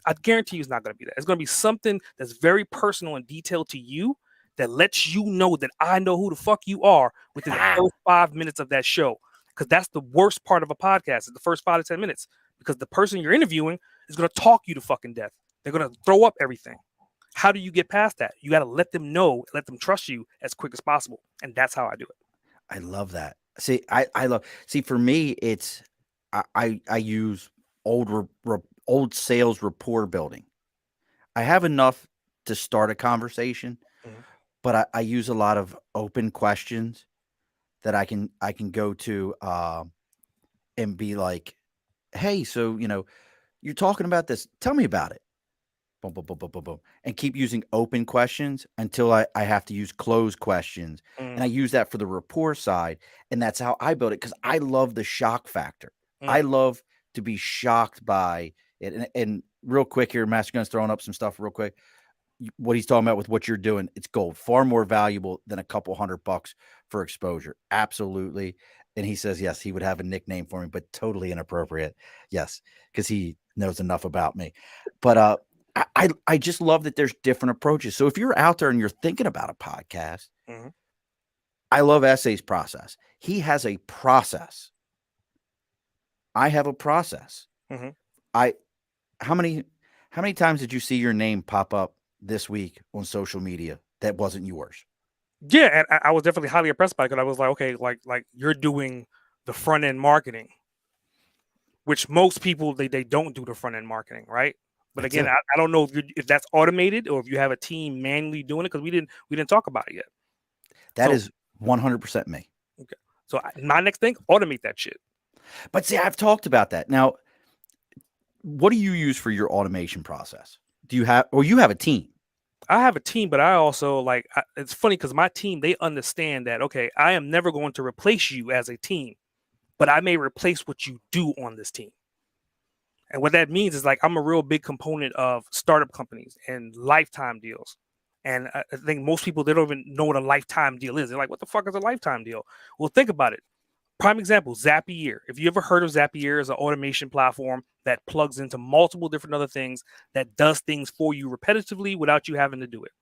Speaker 2: I guarantee you it's not going to be that. It's going to be something that's very personal and detailed to you that lets you know that I know who the fuck you are within the first 5 minutes of that show. Because that's the worst part of a podcast is the first 5 to 10 minutes. Because the person you're interviewing is going to talk you to fucking death. They're going to throw up everything. How do you get past that? You got to let them know, let them trust you as quick as possible. And that's how I do it.
Speaker 1: I love that. See, for me, it's, I use old sales rapport building. I have enough to start a conversation, but I use a lot of open questions that I can go to, and be like, hey, so, you're talking about this. Tell me about it. Boom, boom, boom, boom, boom, boom. And keep using open questions until I have to use closed questions. And I use that for the rapport side. And that's how I build it because I love the shock factor. I love to be shocked by it. And real quick here, Master Gun's throwing up some stuff real quick. What he's talking about with what you're doing, it's gold. Far more valuable than a couple $100 for exposure. Absolutely. And he says, yes, he would have a nickname for me, but totally inappropriate. Yes, because he knows enough about me. But I just love that there's different approaches. So if you're out there and you're thinking about a podcast, I love S.A.'s process. He has a process. I have a process. How many times did you see your name pop up this week on social media that wasn't yours?
Speaker 2: Yeah, and I was definitely highly impressed by it because I was like, okay, like you're doing the front end marketing, which most people they don't do the front end marketing, right? But again, I don't know if that's automated or if you have a team manually doing it because we didn't talk about it yet.
Speaker 1: That is 100% me.
Speaker 2: Okay. So my next thing, automate that shit.
Speaker 1: But see, I've talked about that. Now, what do you use for your automation process? Do you have, or you have a team?
Speaker 2: I have a team, but I also it's funny because my team, they understand that, okay, I am never going to replace you as a team, but I may replace what you do on this team. And what that means is like, I'm a real big component of startup companies and lifetime deals. And I think most people, they don't even know what a lifetime deal is. They're like, what the fuck is a lifetime deal? Well, think about it. Prime example, Zapier. If you ever heard of Zapier, as an automation platform that plugs into multiple different other things that does things for you repetitively without you having to do it.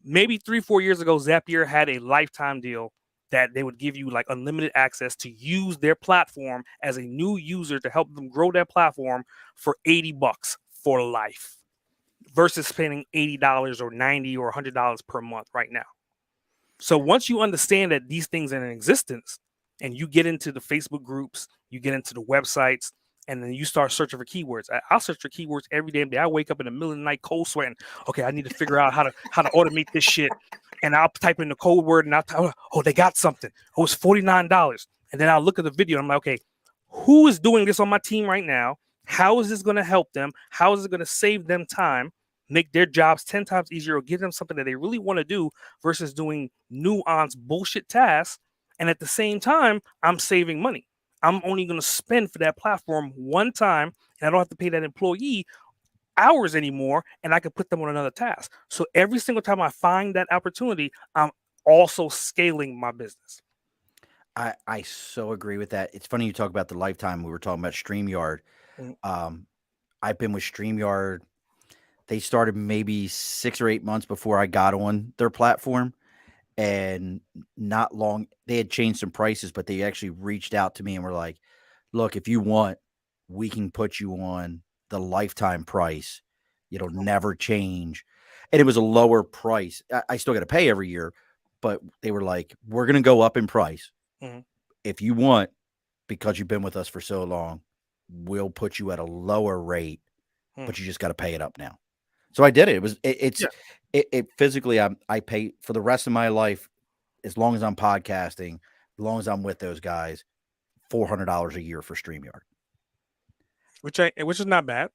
Speaker 2: Maybe 3-4 years ago, Zapier had a lifetime deal that they would give you like unlimited access to use their platform as a new user to help them grow their platform for $80 for life versus spending $80 or $90 or $100 per month right now. So once you understand that these things are in existence and you get into the Facebook groups, you get into the websites, and then you start searching for keywords. I'll search for keywords every damn day. I wake up in the middle of the night cold sweating. Okay, I need to figure out how to automate this shit. And I'll type in the code word and oh, they got something. Oh, it's $49. And then I'll look at the video and I'm like, okay, who is doing this on my team right now? How is this going to help them? How is it going to save them time, make their jobs 10 times easier, or give them something that they really want to do versus doing nuanced bullshit tasks? And at the same time, I'm saving money. I'm only going to spend for that platform one time, and I don't have to pay that employee hours anymore, and I can put them on another task. So every single time I find that opportunity, I'm also scaling my business.
Speaker 1: I so agree with that. It's funny you talk about the lifetime. We were talking about StreamYard. I've been with StreamYard. They started maybe 6 or 8 months before I got on their platform. And not long, they had changed some prices, but they actually reached out to me and were like, look, if you want, we can put you on the lifetime price. It'll never change. And it was a lower price. I still got to pay every year, but they were like, we're going to go up in price. If you want, because you've been with us for so long, we'll put you at a lower rate, but you just got to pay it up now. So I did it. It physically, I pay for the rest of my life, as long as I'm podcasting, as long as I'm with those guys, $400 a year for StreamYard,
Speaker 2: which is not bad.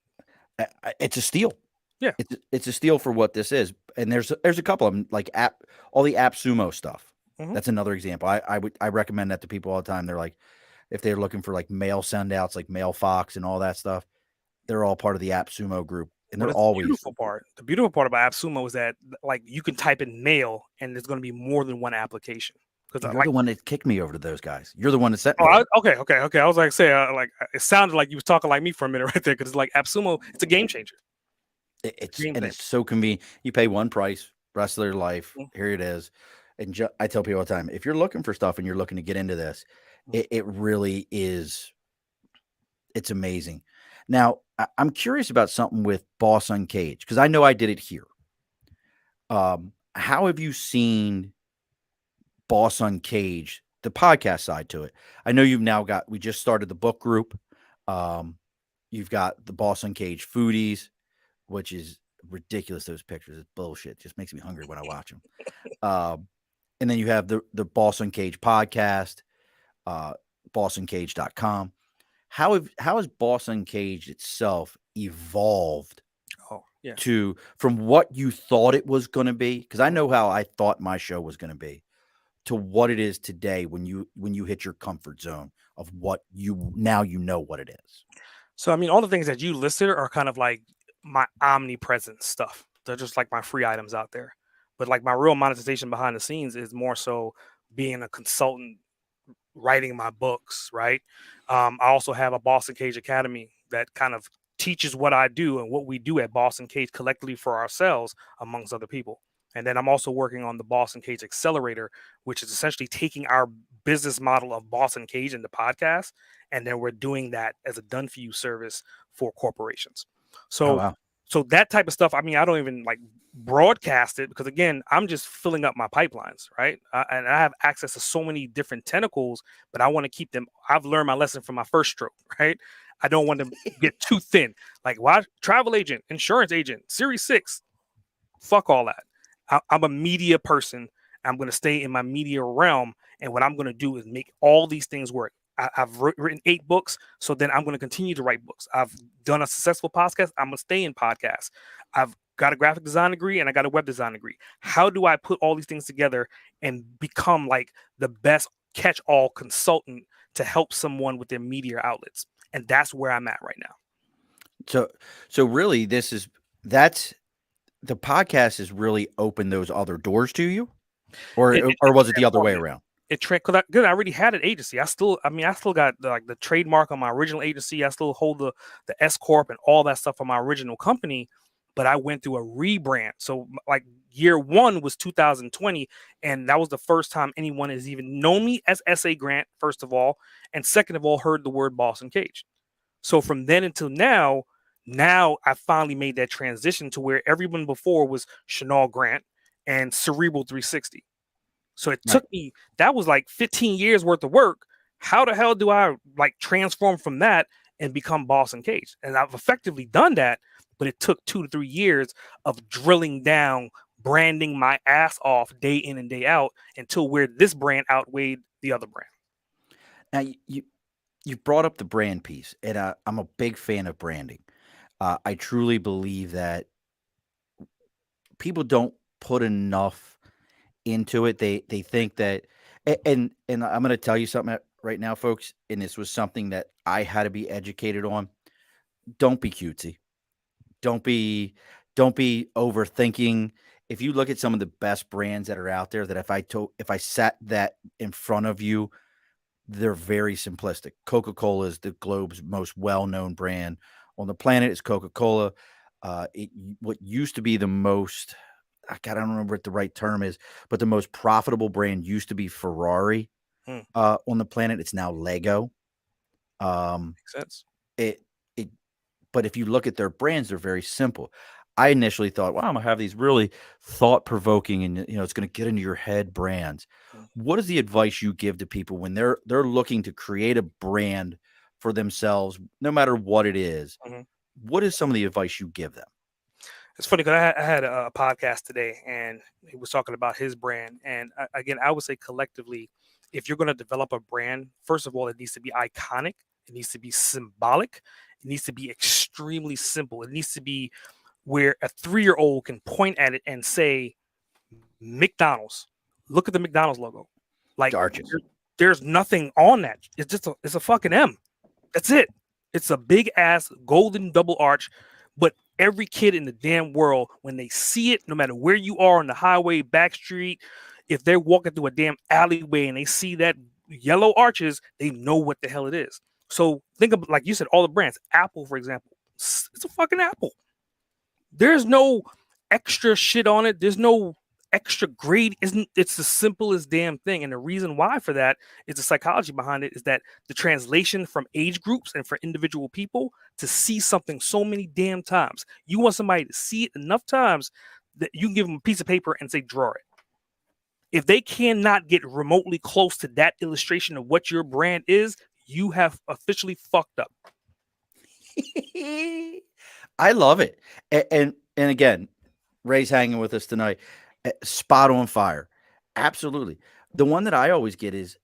Speaker 1: It's a steal.
Speaker 2: Yeah,
Speaker 1: it's a steal for what this is. And there's a couple of them, like all the AppSumo stuff. That's another example. I recommend that to people all the time. They're like, if they're looking for like mail send outs, like MailFox and all that stuff, they're all part of the AppSumo group. And they're always
Speaker 2: the beautiful part about AppSumo is that like you can type in mail and there's going to be more than one application.
Speaker 1: Because you're the one that kicked me over to those guys. You're the one that sent me.
Speaker 2: Okay. I was like, it sounded like you was talking like me for a minute right there, because it's like AppSumo, it's a game changer.
Speaker 1: It's so convenient. You pay one price, rest of their life. Here it is. And I tell people all the time, if you're looking for stuff and you're looking to get into this, it really is. It's amazing. Now, I'm curious about something with Boss Uncaged, because I know I did it here. How have you seen Boss Uncaged, the podcast side to it? I know you've now we just started the book group. You've got the Boss Uncaged Foodies, which is ridiculous. Those pictures, it's bullshit. It just makes me hungry when I watch them. And then you have the Boss Uncaged podcast, bossuncaged.com. How has Boss Uncaged itself evolved from what you thought it was going to be? Because I know how I thought my show was going to be, to what it is today when you hit your comfort zone of what you know what it is.
Speaker 2: So I mean, all the things that you listed are kind of like my omnipresent stuff. They're just like my free items out there. But like my real monetization behind the scenes is more so being a consultant, writing my books, right? I also have a Boss Uncaged Academy that kind of teaches what I do and what we do at Boss Uncaged collectively for ourselves, amongst other people. And then I'm also working on the Boss Uncaged Accelerator, which is essentially taking our business model of Boss Uncaged into podcast, and then we're doing that as a done-for-you service for corporations. So, So that type of stuff, I mean, I don't even like broadcast it, because again, I'm just filling up my pipelines, right? And I have access to so many different tentacles, but I want to keep them. I've learned my lesson from my first stroke, right? I don't want them to get too thin. Like, why? Travel agent, insurance agent, Series 6, fuck all that. I'm a media person. I'm going to stay in my media realm. And what I'm going to do is make all these things work. I've written 8 books. So then I'm going to continue to write books. I've done a successful podcast. I'm going to stay in podcasts. I've got a graphic design degree and I got a web design degree. How do I put all these things together and become like the best catch-all consultant to help someone with their media outlets? And that's where I'm at right now.
Speaker 1: So really that's the podcast has really opened those other doors to you, or was it the other way around?
Speaker 2: Because I already had an agency. I still got the trademark on my original agency. I still hold the S corp and all that stuff on my original company, but I went through a rebrand. So like year 1 was 2020, and that was the first time anyone has even known me as S.A. Grant, first of all, and second of all, heard the word Boss Uncaged. So from then until now I finally made that transition to where everyone before was Chanel Grant and Cerebral 360. So it took me, that was like 15 years worth of work. How the hell do I like transform from that and become Boss Uncaged? And I've effectively done that, but it took 2 to 3 years of drilling down, branding my ass off day in and day out until where this brand outweighed the other brand.
Speaker 1: Now you brought up the brand piece, and I'm a big fan of branding. I truly believe that people don't put enough into it. They think that, and I'm going to tell you something right now, folks. And this was something that I had to be educated on. Don't be cutesy. Don't be overthinking. If you look at some of the best brands that are out there, that if I sat that in front of you, they're very simplistic. Coca-Cola is the globe's most well-known brand on the planet. Is Coca-Cola. What used to be the most, I don't remember what the right term is, but the most profitable brand used to be Ferrari on the planet. It's now Lego.
Speaker 2: Makes sense.
Speaker 1: But if you look at their brands, they're very simple. I initially thought, wow, I'm gonna have these really thought-provoking and it's gonna get into your head brands. What is the advice you give to people when they're looking to create a brand for themselves, no matter what it is? What is some of the advice you give them?
Speaker 2: It's funny because I had a podcast today and he was talking about his brand. And again, I would say collectively, if you're going to develop a brand, first of all, it needs to be iconic. It needs to be symbolic. It needs to be extremely simple. It needs to be where a 3-year-old can point at it and say, McDonald's. Look at the McDonald's logo. Like there's nothing on that. It's a fucking M. That's it. It's a big ass golden double arch. But every kid in the damn world, when they see it, no matter where you are on the highway, back street, if they're walking through a damn alleyway and they see that yellow arches, they know what the hell it is. So think of, like you said, all the brands. Apple, for example, it's a fucking apple. There's no extra shit on it. There's no extra grade. It's the simplest damn thing. And the reason why for that is the psychology behind it is that the translation from age groups and for individual people to see something so many damn times. You want somebody to see it enough times that you can give them a piece of paper and say, draw it. If they cannot get remotely close to that illustration of what your brand is, you have officially fucked up.
Speaker 1: I love it. And again, Ray's hanging with us tonight. Spot on fire. Absolutely. The one that I always get is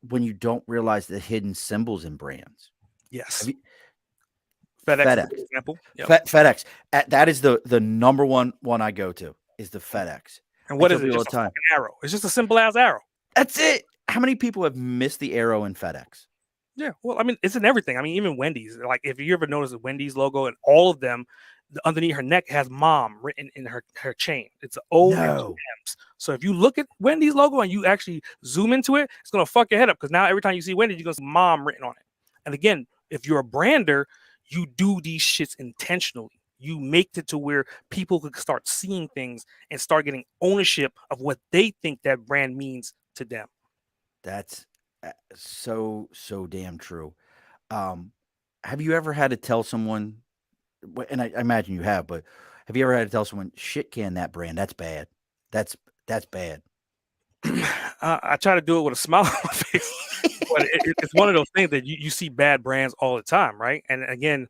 Speaker 1: when you don't realize the hidden symbols in brands.
Speaker 2: Yes.
Speaker 1: FedEx.
Speaker 2: For example. Yep.
Speaker 1: FedEx. That is the number one I go to is the FedEx.
Speaker 2: And what is it? Just a fucking arrow. It's just a simple ass arrow.
Speaker 1: That's it. How many people have missed the arrow in FedEx?
Speaker 2: Yeah, well, I mean, it's in everything. I mean, even Wendy's. Like, if you ever notice the Wendy's logo and all of them, underneath her neck has "mom" written in her chain. It's O and two M's. So if you look at Wendy's logo and you actually zoom into it, it's gonna fuck your head up because now every time you see Wendy's, you're gonna see "mom" written on it. And again, if you're a brander, you do these shits intentionally. You make it to where people could start seeing things and start getting ownership of what they think that brand means to them.
Speaker 1: That's so damn true. Have you ever had to tell someone, and I imagine you have, but have you ever had to tell someone, shit can that brand, that's bad. That's bad.
Speaker 2: I try to do it with a smile on my face, but it's one of those things that you see bad brands all the time, right? And again,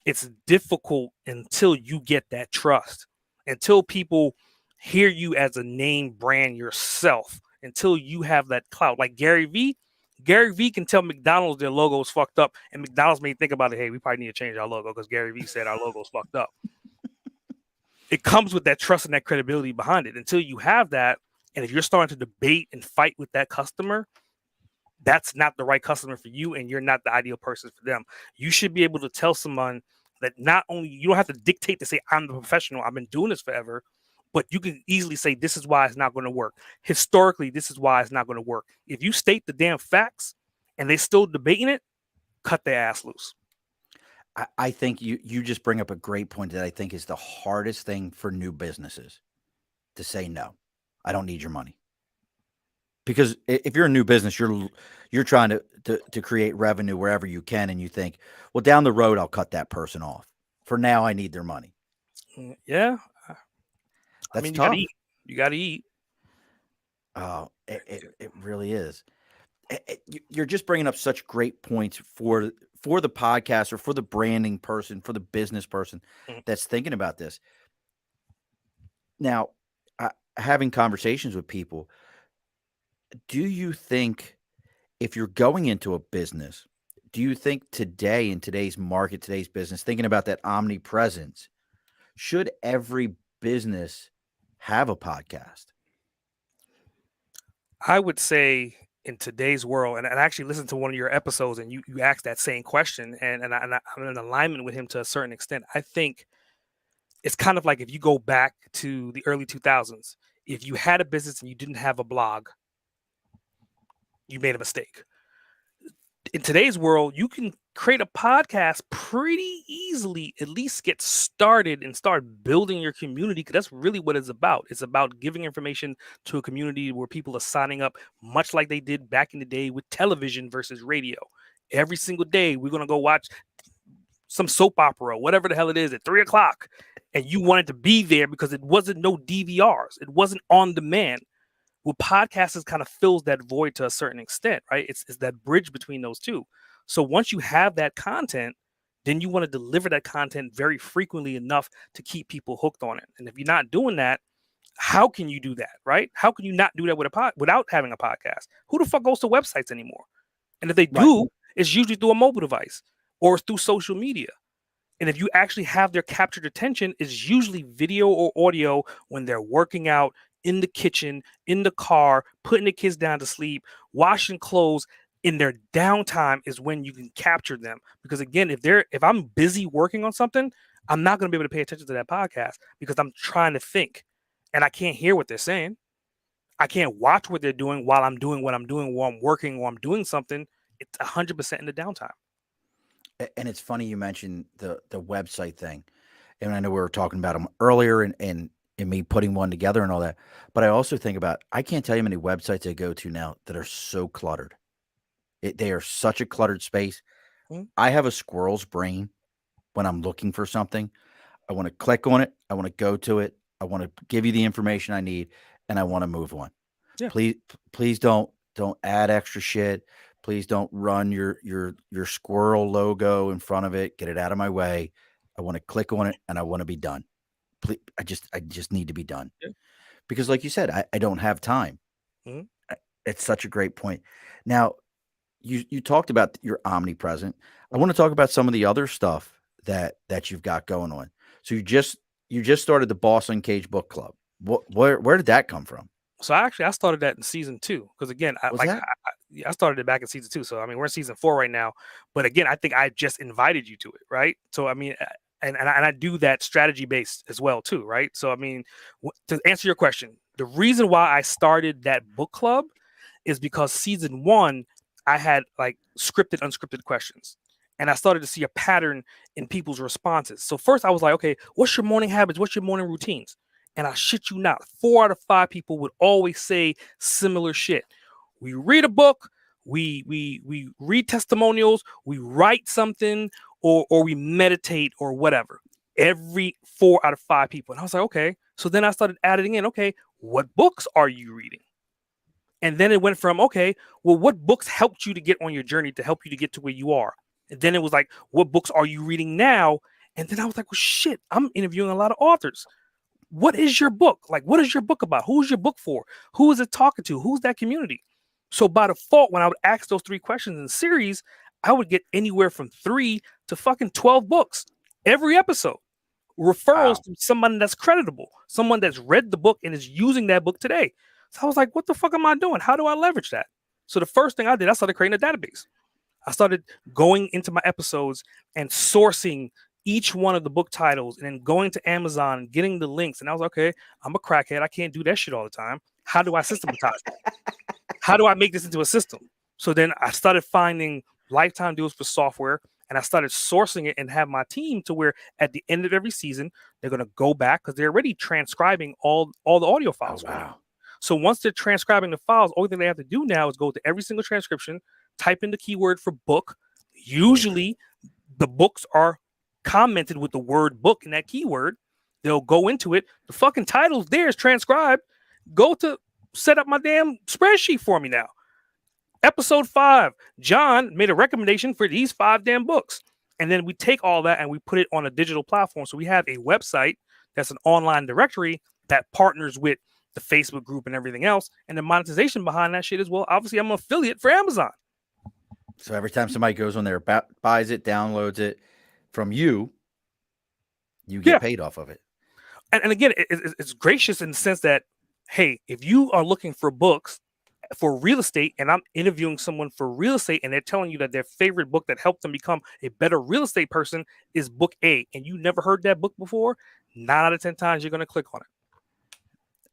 Speaker 2: it's difficult until you get that trust, until people hear you as a name brand yourself until you have that clout. Like Gary Vee. Gary Vee can tell McDonald's their logo is fucked up, and McDonald's may think about it. Hey, we probably need to change our logo because Gary Vee said our logo is fucked up. It comes with that trust and that credibility behind it. Until you have that, and if you're starting to debate and fight with that customer, that's not the right customer for you, and you're not the ideal person for them. You should be able to tell someone that not only you don't have to dictate to say, I'm the professional, I've been doing this forever, but you can easily say, this is why it's not going to work. Historically, this is why it's not going to work. If you state the damn facts and they still debating it, cut their ass loose.
Speaker 1: I think you just bring up a great point that I think is the hardest thing for new businesses to say no. I don't need your money. Because if you're a new business, you're trying to create revenue wherever you can, and you think, well, down the road I'll cut that person off. For now, I need their money.
Speaker 2: Yeah,
Speaker 1: that's
Speaker 2: you
Speaker 1: tough.
Speaker 2: gotta eat. You gotta eat.
Speaker 1: Oh, it really is. You're just bringing up such great points for the podcast or for the branding person, for the business person that's thinking about this. Now, having conversations with people, do you think if you're going into a business, do you think today in today's market, today's business, thinking about that omnipresence, should every business have a podcast?
Speaker 2: I would say in today's world, and I actually listened to one of your episodes, and you asked that same question, and I'm in alignment with him to a certain extent. I think it's kind of like if you go back to the early 2000s, if you had a business and you didn't have a blog, you made a mistake. In today's world, you can create a podcast pretty easily, at least get started and start building your community, because that's really what it's about. It's about giving information to a community where people are signing up, much like they did back in the day with television versus radio. Every single day, we're going to go watch some soap opera, whatever the hell it is, at 3:00. And you wanted to be there because it wasn't no DVRs. It wasn't on demand. Well, podcasting kind of fills that void to a certain extent, right? It's that bridge between those two. So once you have that content, then you want to deliver that content very frequently enough to keep people hooked on it. And if you're not doing that, how can you do that, right? How can you not do that without having a podcast? Who the fuck goes to websites anymore? And if they do, it's usually through a mobile device or through social media. And if you actually have their captured attention, it's usually video or audio when they're working out, in the kitchen, in the car, putting the kids down to sleep, washing clothes. In their downtime is when you can capture them. Because again, if I'm busy working on something, I'm not going to be able to pay attention to that podcast because I'm trying to think and I can't hear what they're saying. I can't watch what they're doing while I'm doing what I'm doing, while I'm working, while I'm doing something. It's 100% in the downtime.
Speaker 1: And it's funny you mentioned the website thing. And I know we were talking about them earlier and me putting one together and all that. But I also think about, I can't tell you how many websites I go to now that are so cluttered. They are such a cluttered space. I have a squirrel's brain when I'm looking for something. I want to click on it. I want to go to it. I want to give you the information I need, and I want to move on.
Speaker 2: Yeah.
Speaker 1: Please don't add extra shit. Please don't run your squirrel logo in front of it. Get it out of my way. I want to click on it, and I want to be done. Please, I just need to be done.
Speaker 2: Yeah.
Speaker 1: Because like you said, I don't have time. It's such a great point. Now, you talked about your omnipresent. I want to talk about some of the other stuff that you've got going on. So you just started the Boss Uncaged book club. Where did that come from?
Speaker 2: So I started that in season 2 because again, I started it back in season 2. So I mean, we're in season 4 right now. But again, I think I just invited you to it, right? So I mean, and I do that strategy based as well too, right? So I mean, to answer your question, the reason why I started that book club is because season 1 I had like scripted, unscripted questions. And I started to see a pattern in people's responses. So first I was like, okay, what's your morning habits? What's your morning routines? And I shit you not, 4 out of 5 people would always say similar shit. We read a book, we read testimonials, we write something, or we meditate or whatever. Every 4 out of 5 people. And I was like, okay. So then I started adding in, okay, what books are you reading? And then it went from, okay, well, what books helped you to get on your journey to help you to get to where you are? And then it was like, what books are you reading now? And then I was like, well, shit, I'm interviewing a lot of authors. what is your book? Like, what is your book about? Who's your book for? Who is it talking to? Who's that community? So by default, when I would ask those 3 questions in the series, I would get anywhere from 3 to fucking 12 books every episode. Referrals
Speaker 1: Wow.
Speaker 2: to someone that's creditable, someone that's read the book and is using that book today. So I was like, what the fuck am I doing? How do I leverage that? So the first thing I did, I started creating a database. I started going into my episodes and sourcing each one of the book titles and then going to Amazon and getting the links. And I was like, okay, I'm a crackhead. I can't do that shit all the time. How do I systematize it? How do I make this into a system? So then I started finding lifetime deals for software, and I started sourcing it and have my team to where at the end of every season, they're going to go back because they're already transcribing all the audio
Speaker 1: Oh,
Speaker 2: files.
Speaker 1: wow.
Speaker 2: So once they're transcribing the files, all thing they have to do now is go to every single transcription, type in the keyword for book. Usually the books are commented with the word book in that keyword. They'll go into it. The fucking title's there is transcribed. Go to set up my damn spreadsheet for me now. Episode 5, John made a recommendation for these 5 damn books. And then we take all that and we put it on a digital platform. So we have a website that's an online directory that partners with the Facebook group and everything else. And the monetization behind that shit as well. Obviously, I'm an affiliate for Amazon.
Speaker 1: So every time somebody goes on there, buys it, downloads it from you, you get paid off of it.
Speaker 2: And again, it's gracious in the sense that, hey, if you are looking for books for real estate and I'm interviewing someone for real estate and they're telling you that their favorite book that helped them become a better real estate person is book A, and you never heard that book before, 9 out of 10 times you're going to click on it.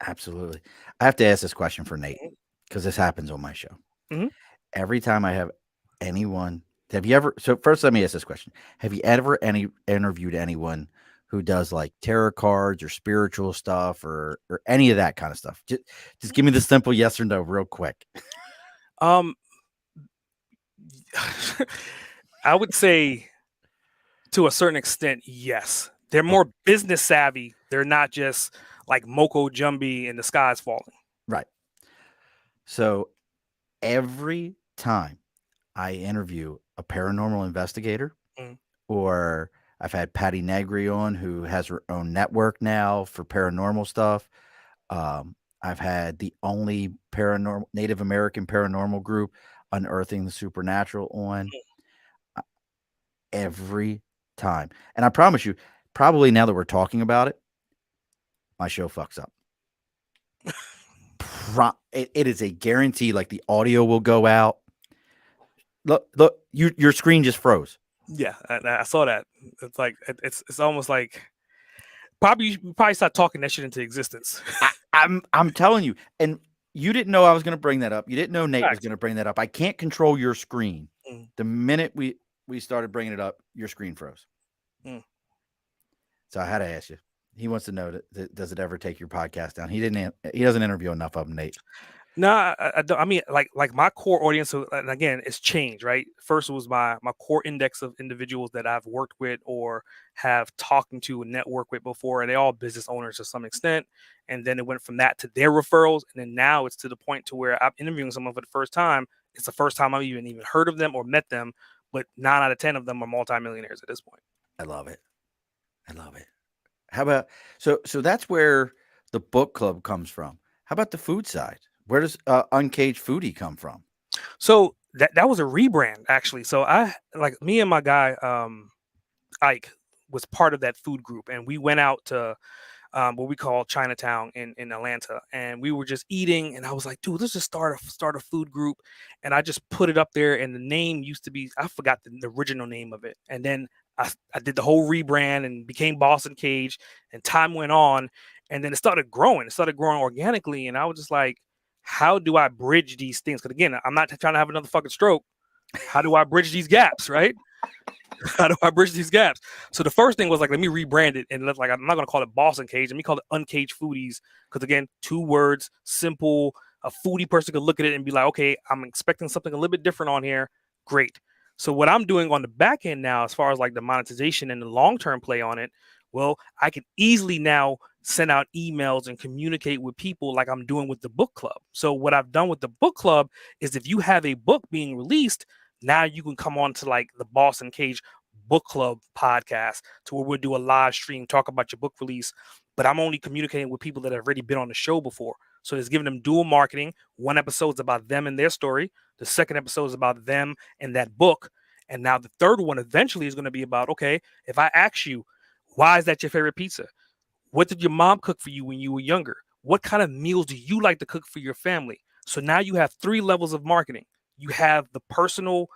Speaker 1: Absolutely. I have to ask this question for Nate because this happens on my show.
Speaker 2: Mhm.
Speaker 1: Every time I have anyone, so first let me ask this question. Have you ever interviewed anyone who does like tarot cards or spiritual stuff or any of that kind of stuff? Just give me the simple yes or no real quick.
Speaker 2: I would say to a certain extent, yes. They're more business savvy. They're not just like Moko Jumbi and the sky's falling.
Speaker 1: Right. So every time I interview a paranormal investigator or I've had Patty Negri on, who has her own network now for paranormal stuff. I've had the only Native American paranormal group, Unearthing the Supernatural, on every time. And I promise you, probably now that we're talking about it, my show fucks up. It is a guarantee. Like the audio will go out. Look, your screen just froze.
Speaker 2: Yeah, I saw that. It's like it's almost like you probably start talking that shit into existence.
Speaker 1: I'm telling you, and you didn't know I was going to bring that up. You didn't know Nate was going to bring that up. I can't control your screen. The minute we started bringing it up, your screen froze. So I had to ask you. He wants to know that does it ever take your podcast down? He doesn't interview enough of them, Nate.
Speaker 2: No, I don't. I mean, like my core audience, and again, it's changed, right? First, it was my core index of individuals that I've worked with or have talked to and networked with before, and they're all business owners to some extent. And then it went from that to their referrals, and then now it's to the point to where I'm interviewing someone for the first time. It's the first time I've even heard of them or met them, but 9 out of 10 of them are multimillionaires at this point.
Speaker 1: I love it. How about so that's where the book club comes from. How about the food side? Where does Uncaged Foodie come from?
Speaker 2: So that was a rebrand, actually. So me and my guy Ike was part of that food group, and we went out to what we call Chinatown in Atlanta, and we were just eating, and I was like, dude, let's just start a food group. And I just put it up there, and the name used to be, I forgot the original name of it, and then I did the whole rebrand and became Boss Uncaged, and time went on, and then it started growing organically, and I was just like, how do I bridge these things? Because again, I'm not trying to have another fucking stroke. How do I bridge these gaps, right? How do I bridge these gaps? So the first thing was like, let me rebrand it, and I'm not going to call it Boss Uncaged. Let me call it Uncaged Foodies, because again, 2 words, simple. A foodie person could look at it and be like, okay, I'm expecting something a little bit different on here. Great. So what I'm doing on the back end now, as far as like the monetization and the long-term play on it, well, I can easily now send out emails and communicate with people like I'm doing with the book club. So what I've done with the book club is if you have a book being released, now you can come on to like the Boss Uncaged book club podcast to where we'll do a live stream, talk about your book release. But I'm only communicating with people that have already been on the show before. So it's giving them dual marketing. One episode is about them and their story. The second episode is about them and that book. And now the third one eventually is going to be about, okay, if I ask you, why is that your favorite pizza? What did your mom cook for you when you were younger? What kind of meals do you like to cook for your family? So now you have 3 levels of marketing. You have the personal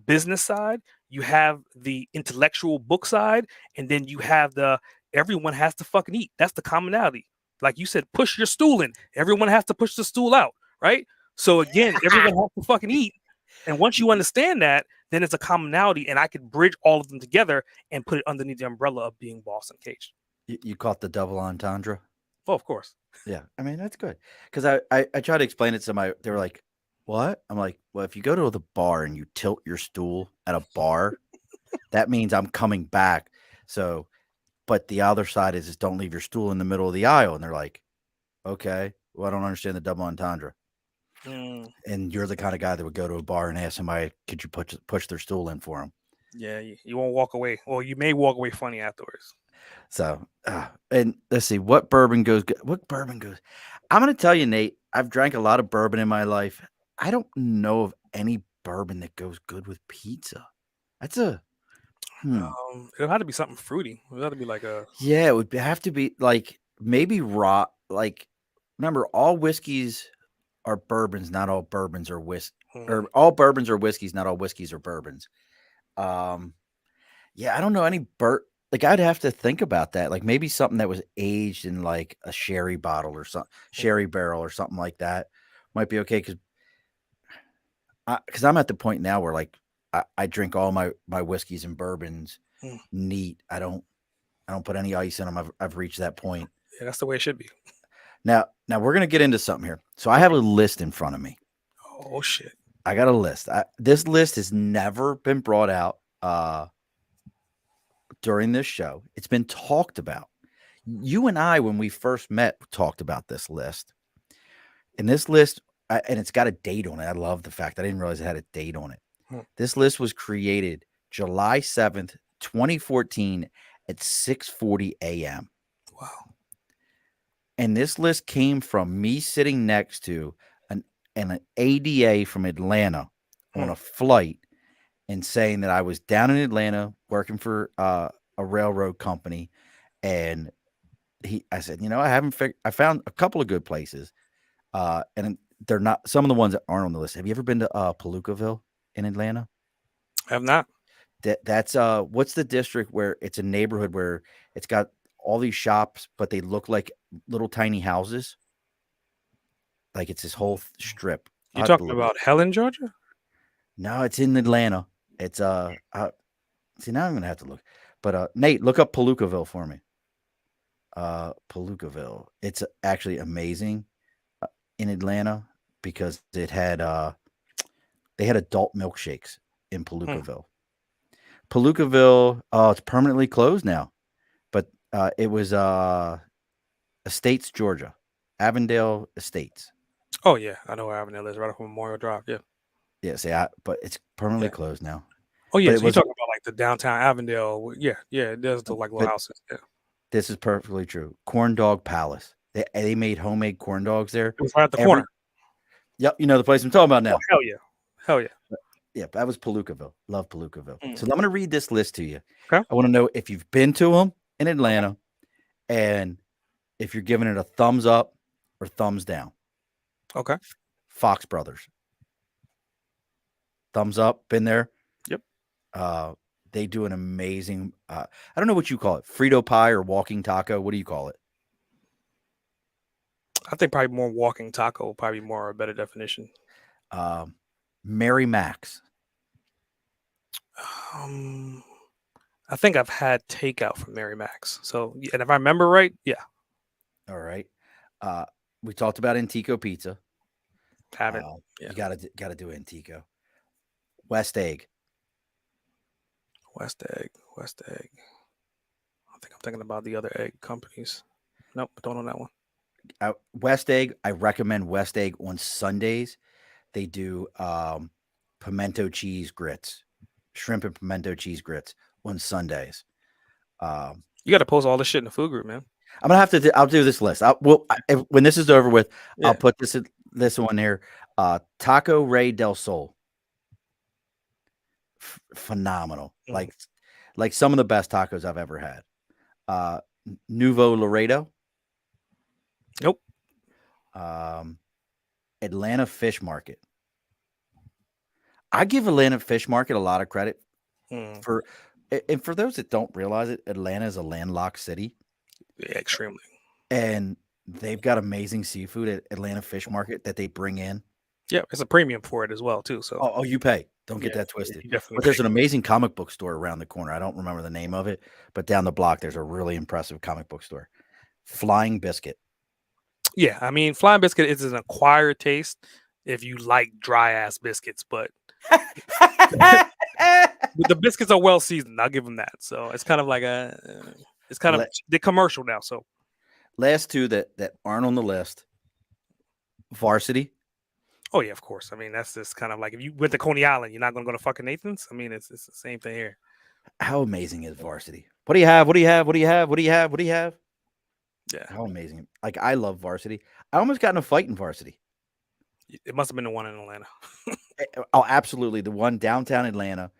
Speaker 2: business side, you have the intellectual book side, and then you have the everyone has to fucking eat. That's the commonality. Like you said, push your stool in. Everyone has to push the stool out, right? So again, everyone has to fucking eat. And once you understand that, then it's a commonality, and I could bridge all of them together and put it underneath the umbrella of being Boss Uncaged.
Speaker 1: You caught the double entendre?
Speaker 2: Oh, of course.
Speaker 1: Yeah, I mean, that's good. Because I tried to explain it to they were like, what? I'm like, well, if you go to the bar and you tilt your stool at a bar, that means I'm coming back. So, but the other side is don't leave your stool in the middle of the aisle. And they're like, okay, well, I don't understand the double entendre. And you're the kind of guy that would go to a bar and ask somebody, could you push their stool in for them?
Speaker 2: Yeah, you won't walk away. Or you may walk away funny afterwards.
Speaker 1: So, and let's see what bourbon goes. What bourbon goes? I'm going to tell you, Nate, I've drank a lot of bourbon in my life. I don't know of any bourbon that goes good with pizza. That's a,
Speaker 2: it'll have to be something fruity. It'll have to be like a.
Speaker 1: Yeah, it would have to be like maybe raw. Like, remember, all whiskeys are bourbons, not all bourbons are or all bourbons are whiskeys, not all whiskeys are bourbons. Yeah, I don't know any like I'd have to think about that. Like maybe something that was aged in like a sherry bottle or something, sherry barrel or something like that might be okay. Because I'm at the point now where like I drink all my whiskeys and bourbons neat. I don't put any ice in them. I've reached that point.
Speaker 2: Yeah, that's the way it should be.
Speaker 1: Now we're gonna get into something here. So I have a list in front of me.
Speaker 2: Oh shit!
Speaker 1: I got a list. This list has never been brought out during this show. It's been talked about. You and I, when we first met, talked about this list. And this list, and it's got a date on it. I love the fact I didn't realize it had a date on it. This list was created July 7th, 2014 at 6:40 a.m.
Speaker 2: Wow.
Speaker 1: And this list came from me sitting next to an ADA from Atlanta on a flight and saying that I was down in Atlanta working for a railroad company. And I said, I found a couple of good places. And they're not some of the ones that aren't on the list. Have you ever been to Palookaville in Atlanta?
Speaker 2: I have not.
Speaker 1: That's what's the district where it's a neighborhood where it's got all these shops, but they look like little tiny houses. Like it's this whole strip.
Speaker 2: You're talking about Helen, Georgia?
Speaker 1: No, it's in Atlanta. It's see, now I'm gonna have to look. But Nate, look up Palookaville for me. Palookaville. It's actually amazing in Atlanta because it had they had adult milkshakes in Palookaville. Palookaville, it's permanently closed now. But it was Estates, Georgia. Avondale Estates.
Speaker 2: Oh yeah, I know where Avondale is, right off of Memorial Drive. Yeah.
Speaker 1: Yeah, see, but it's permanently closed now.
Speaker 2: Oh yeah, so you're talking about like the downtown Avondale. Yeah, it does look like little houses. Yeah.
Speaker 1: This is perfectly true. Corn Dog Palace. They made homemade corn dogs there.
Speaker 2: It was right at the corner.
Speaker 1: Yep, you know the place I'm talking about now.
Speaker 2: Oh, hell yeah.
Speaker 1: Yeah, that was Palookaville. Love Palookaville. So I'm going to read this list to you.
Speaker 2: Okay.
Speaker 1: I want to know if you've been to them in Atlanta and if you're giving it a thumbs up or thumbs down.
Speaker 2: Okay.
Speaker 1: Fox Brothers. Thumbs up. Been there.
Speaker 2: Yep.
Speaker 1: They do an amazing, I don't know what you call it. Frito pie or walking taco. What do you call it?
Speaker 2: I think probably more walking taco, probably more a better definition.
Speaker 1: Mary Mac's.
Speaker 2: I think I've had takeout from Mary Mac's. So, and if I remember right, yeah.
Speaker 1: All right. We talked about Antico Pizza.
Speaker 2: Haven't.
Speaker 1: Yeah. You gotta do Antico. West Egg.
Speaker 2: West Egg. I think I'm thinking about the other egg companies. Nope, don't know that one.
Speaker 1: West Egg. I recommend West Egg on Sundays. They do pimento cheese grits. shrimp and pimento cheese grits on Sundays.
Speaker 2: You got to post all this shit in the food group, man.
Speaker 1: I'm gonna have to. I'll do this list. When this is over with, I'll
Speaker 2: Yeah.
Speaker 1: put this one here. Taco Rey del Sol, phenomenal.
Speaker 2: Mhm.
Speaker 1: Like some of the best tacos I've ever had. Nuevo Laredo,
Speaker 2: Nope.
Speaker 1: Atlanta Fish Market. I give Atlanta Fish Market a lot of credit
Speaker 2: Mm.
Speaker 1: for, and for those that don't realize it, Atlanta is a landlocked city,
Speaker 2: Yeah, extremely.
Speaker 1: and they've got amazing seafood at Atlanta Fish Market that they bring in.
Speaker 2: Yeah, it's a premium for it as well too. So
Speaker 1: Oh, you pay. Don't get
Speaker 2: yeah,
Speaker 1: that twisted.
Speaker 2: you definitely
Speaker 1: But there's
Speaker 2: pay.
Speaker 1: an amazing comic book store around the corner. I don't remember the name of it, but down the block there's a really impressive comic book store. Flying Biscuit.
Speaker 2: Yeah, I mean, flying biscuit is an acquired taste if you like dry ass biscuits, but the biscuits are well seasoned. I'll give them that. So it's kind of like it's kind of
Speaker 1: La-
Speaker 2: the commercial now. So
Speaker 1: Last two that aren't on the list. Varsity.
Speaker 2: oh yeah, of course. I mean, that's just kind of like if you went to Coney Island, you're not gonna go to fucking Nathan's. I mean, it's the same thing here.
Speaker 1: How amazing is Varsity? What do you have? What do you have? What do you have? What do you have? What do you have?
Speaker 2: Yeah,
Speaker 1: How amazing. Like I love Varsity. I almost got in a fight in Varsity.
Speaker 2: it must have been the one in Atlanta.
Speaker 1: Oh, absolutely. The one downtown Atlanta.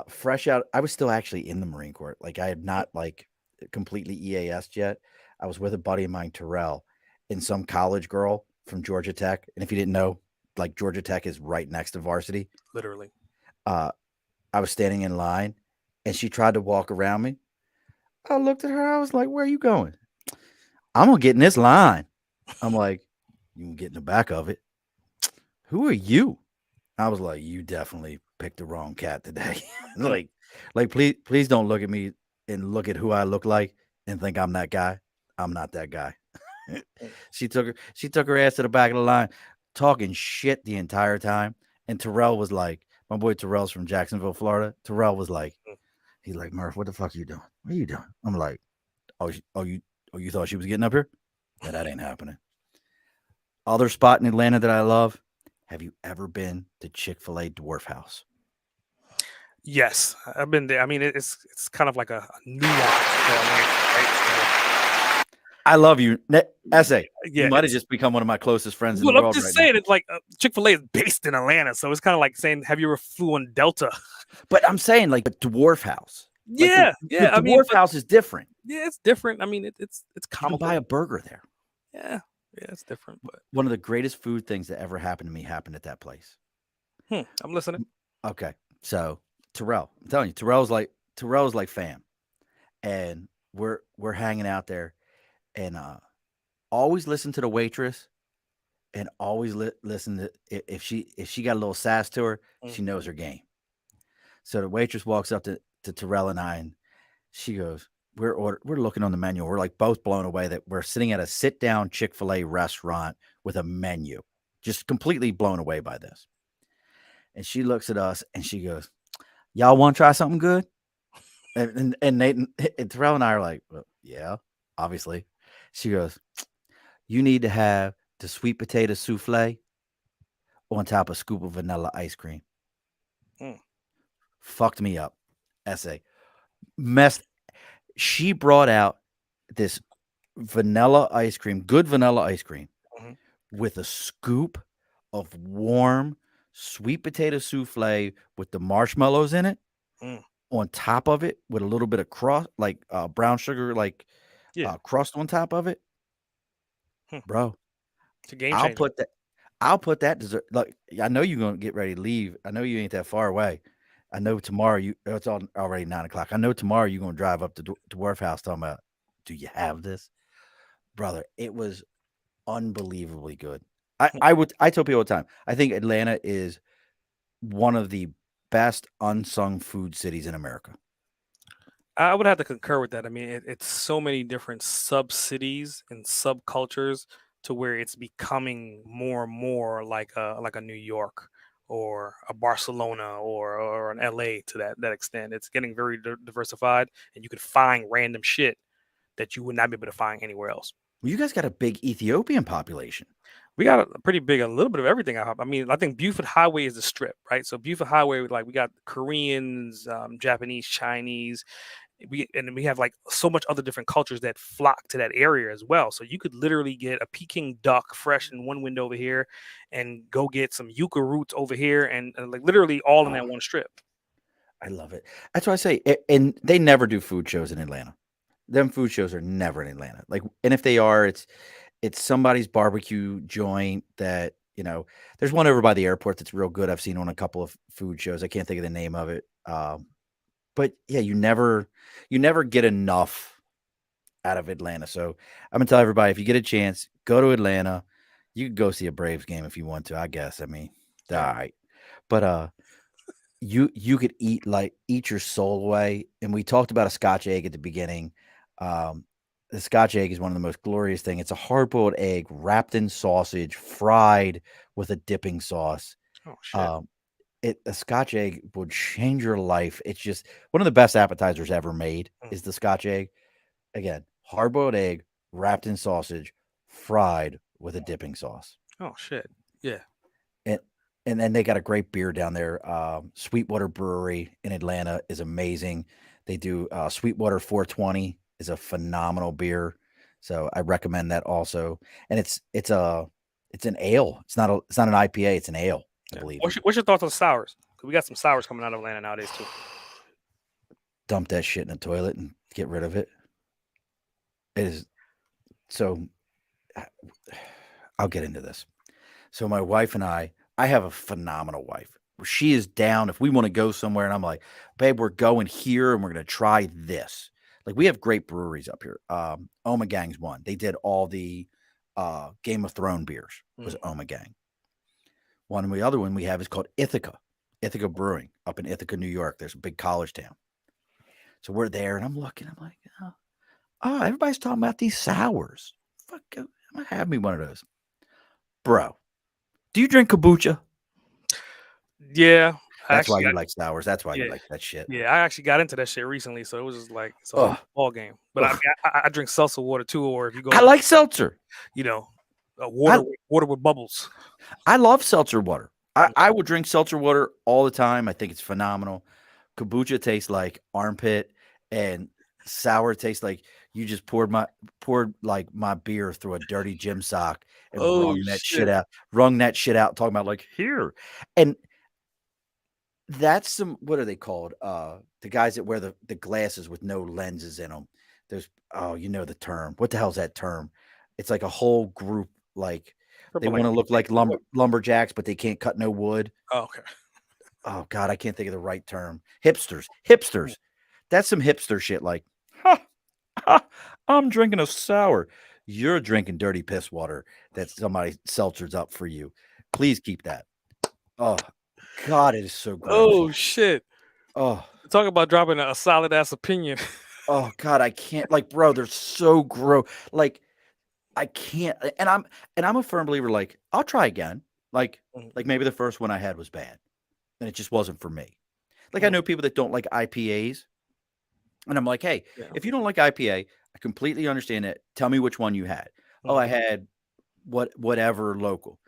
Speaker 1: Fresh out. I was still actually in the Marine Corps. Like I had not like completely EAS'd yet. I was with a buddy of mine, Terrell, and some college girl from Georgia Tech. And if you didn't know, like Georgia Tech is right next to Varsity.
Speaker 2: Literally.
Speaker 1: I was standing in line and she tried to walk around me. I looked at her. I was like, "Where are you going?" "I'm gonna get in this line." I'm like, "You can get in the back of it." "Who are you?" I was like, "You definitely picked the wrong cat today." like, please don't look at me and look at who I look like and think I'm that guy. I'm not that guy. She took her ass to the back of the line, talking shit the entire time. And Terrell was like, my boy Terrell's from Jacksonville, Florida. Terrell was like, he's like, "Murph, what the fuck are you doing? What are you doing?" I'm like, you thought she was getting up here? Yeah, that ain't happening. Other spot in Atlanta that I love. Have you ever been to Chick-fil-A Dwarf House?
Speaker 2: Yes, I've been there. I mean, it's kind of like a nuance to Atlanta, right?
Speaker 1: I love you, S.A.
Speaker 2: Yeah,
Speaker 1: You might have just become one of my closest friends in the
Speaker 2: well, I'm
Speaker 1: world
Speaker 2: just
Speaker 1: right now.
Speaker 2: saying it's like Chick-fil-A is based in Atlanta, so it's kind of like saying, "Have you ever flew on Delta?"
Speaker 1: But I'm saying, like, the Dwarf House. Like
Speaker 2: Yeah,
Speaker 1: the
Speaker 2: yeah. I mean,
Speaker 1: Dwarf House is different.
Speaker 2: yeah, it's different. I mean, it's
Speaker 1: You can
Speaker 2: comical.
Speaker 1: buy a burger there.
Speaker 2: Yeah, yeah, it's different. But
Speaker 1: One of the greatest food things that ever happened to me happened at that place.
Speaker 2: I'm listening.
Speaker 1: Okay, so Terrell, I'm telling you, Terrell's like fam, and we're hanging out there, and always listen to the waitress, and always listen to if she got a little sass to her,
Speaker 2: Mm.
Speaker 1: she knows her game. So the waitress walks up to Terrell and I, and she goes, we're looking on the menu. We're like both blown away that we're sitting at a sit down Chick-fil-A restaurant with a menu, just completely blown away by this. And she looks at us and she goes, "Y'all want to try something good?" And Nathan and Terrell and I are like, "Well, yeah, obviously." She goes, "You need to have the sweet potato souffle on top of a scoop of vanilla ice cream."
Speaker 2: Mm.
Speaker 1: Fucked me up. S.A. Messed. She brought out this vanilla ice cream, good vanilla ice cream,
Speaker 2: Mhm.
Speaker 1: with a scoop of warm sweet potato souffle with the marshmallows in it
Speaker 2: Mm.
Speaker 1: on top of it with a little bit of crust, like brown sugar, like
Speaker 2: Yeah,
Speaker 1: crust on top of it.
Speaker 2: Hmm.
Speaker 1: Bro,
Speaker 2: It's a game
Speaker 1: I'll
Speaker 2: changer.
Speaker 1: put that. I'll put that dessert. Like, I know you're gonna get ready to leave. I know you ain't that far away. I know tomorrow it's already 9 o'clock. I know tomorrow you're gonna drive up to Dwarf House talking about, "Do you have this?" Brother, it was unbelievably good.
Speaker 2: Hmm.
Speaker 1: I tell people all the time, I think Atlanta is one of the best unsung food cities in America.
Speaker 2: I would have to concur with that. I mean, it's so many different sub cities and subcultures to where it's becoming more and more like a New York or a Barcelona or an LA to that extent. It's getting very diversified, and you could find random shit that you would not be able to find anywhere else.
Speaker 1: Well, you guys got a big Ethiopian population.
Speaker 2: We got a pretty big, a little bit of everything. I mean, I think Buford Highway is the strip, right? So Buford Highway, like we got Koreans, Japanese, Chinese. We have like so much other different cultures that flock to that area as well. So you could literally get a Peking duck fresh in one window over here, and go get some yucca roots over here, and like literally all in
Speaker 1: Oh,
Speaker 2: that one strip.
Speaker 1: I love it. That's why I say, and they never do food shows in Atlanta. Them food shows are never in Atlanta. Like, and if they are, it's somebody's barbecue joint that, there's one over by the airport that's real good. I've seen on a couple of food shows. I can't think of the name of it. But yeah, you never get enough out of Atlanta. So I'm gonna tell everybody, if you get a chance, go to Atlanta. You can go see a Braves game if you want to, I guess. I mean, all
Speaker 2: Yeah.
Speaker 1: right. But you could eat your soul away. And we talked about a Scotch egg at the beginning. Um, the Scotch egg is one of the most glorious thing. It's a hard-boiled egg wrapped in sausage, fried with a dipping sauce.
Speaker 2: Oh shit.
Speaker 1: Um, a Scotch egg would change your life. It's just one of the best appetizers ever made
Speaker 2: Mm.
Speaker 1: is the Scotch egg. Again, hard-boiled egg wrapped in sausage, fried with a dipping sauce.
Speaker 2: Oh shit. Yeah.
Speaker 1: And and then they got a great beer down there. Sweetwater Brewery in Atlanta is amazing. They do Sweetwater 420 is a phenomenal beer. So I recommend that also. And it's an ale. It's not an IPA, it's an ale, I
Speaker 2: Yeah.
Speaker 1: believe.
Speaker 2: What's your thoughts on sours? 'Cause we got some sours coming out of Atlanta nowadays too.
Speaker 1: Dump that shit in the toilet and get rid of it. It is so I- I'll get into this. So my wife and I have a phenomenal wife. She is down if we want to go somewhere, and I'm like, babe, we're going here and we're gonna try this. Like we have great breweries up here. Omegang's one. They did all the Game of Thrones beers was
Speaker 2: Mm.
Speaker 1: Omegang. One and the other one we have is called Ithaca. Ithaca Brewing up in Ithaca, New York. There's a big college town. So we're there and I'm looking, I'm like, everybody's talking about these sours. Fuck, I'm gonna have me one of those. Bro, do you drink kombucha?
Speaker 2: Yeah. I
Speaker 1: That's why
Speaker 2: actually
Speaker 1: you
Speaker 2: got
Speaker 1: like sours. That's why you
Speaker 2: yeah.
Speaker 1: like that shit.
Speaker 2: Yeah, I actually got into that shit recently, so it was just like it's a whole
Speaker 1: Ugh,
Speaker 2: ball game. But I mean,
Speaker 1: ugh.
Speaker 2: I drink seltzer water too, or if you go
Speaker 1: I
Speaker 2: to,
Speaker 1: like seltzer.
Speaker 2: you know,
Speaker 1: I
Speaker 2: water with bubbles.
Speaker 1: I love seltzer water. I
Speaker 2: Mm.
Speaker 1: I will drink seltzer water all the time. I think it's phenomenal. Kombucha tastes like armpit, and sour tastes like you just poured like my beer through a dirty gym sock and
Speaker 2: Oh
Speaker 1: wrung that shit
Speaker 2: shit.
Speaker 1: out. Wrung that shit out. Talking about like here, and that's some what are they called? The guys that wear the glasses with no lenses in them. There's you know the term. What the hell's that term? It's like a whole group. Like they
Speaker 2: Purple like
Speaker 1: want to look like
Speaker 2: what?
Speaker 1: lumberjacks, but they can't cut no wood.
Speaker 2: Oh, okay.
Speaker 1: Oh God, I can't think of the right term. Hipsters,
Speaker 2: Mm.
Speaker 1: hipsters. That's some hipster shit. Like, ha, ha, I'm drinking a sour. You're drinking dirty piss water that somebody seltzers up for you. Please keep that. Oh God, it is so gross.
Speaker 2: Oh shit.
Speaker 1: Oh,
Speaker 2: Talk about dropping a solid ass opinion.
Speaker 1: oh God, I can't. Like, bro, they're so gross. Like, I can't. And I'm a firm believer. Like, I'll try again. Like,
Speaker 2: Mm,
Speaker 1: like maybe the first one I had was bad, and it just wasn't for me. Like, I
Speaker 2: mm,
Speaker 1: know people that don't like IPAs. And I'm like, "Hey,
Speaker 2: yeah.
Speaker 1: if you don't like IPA, I completely understand it. Tell me which one you had." "Oh, I
Speaker 2: Mm,
Speaker 1: had whatever local."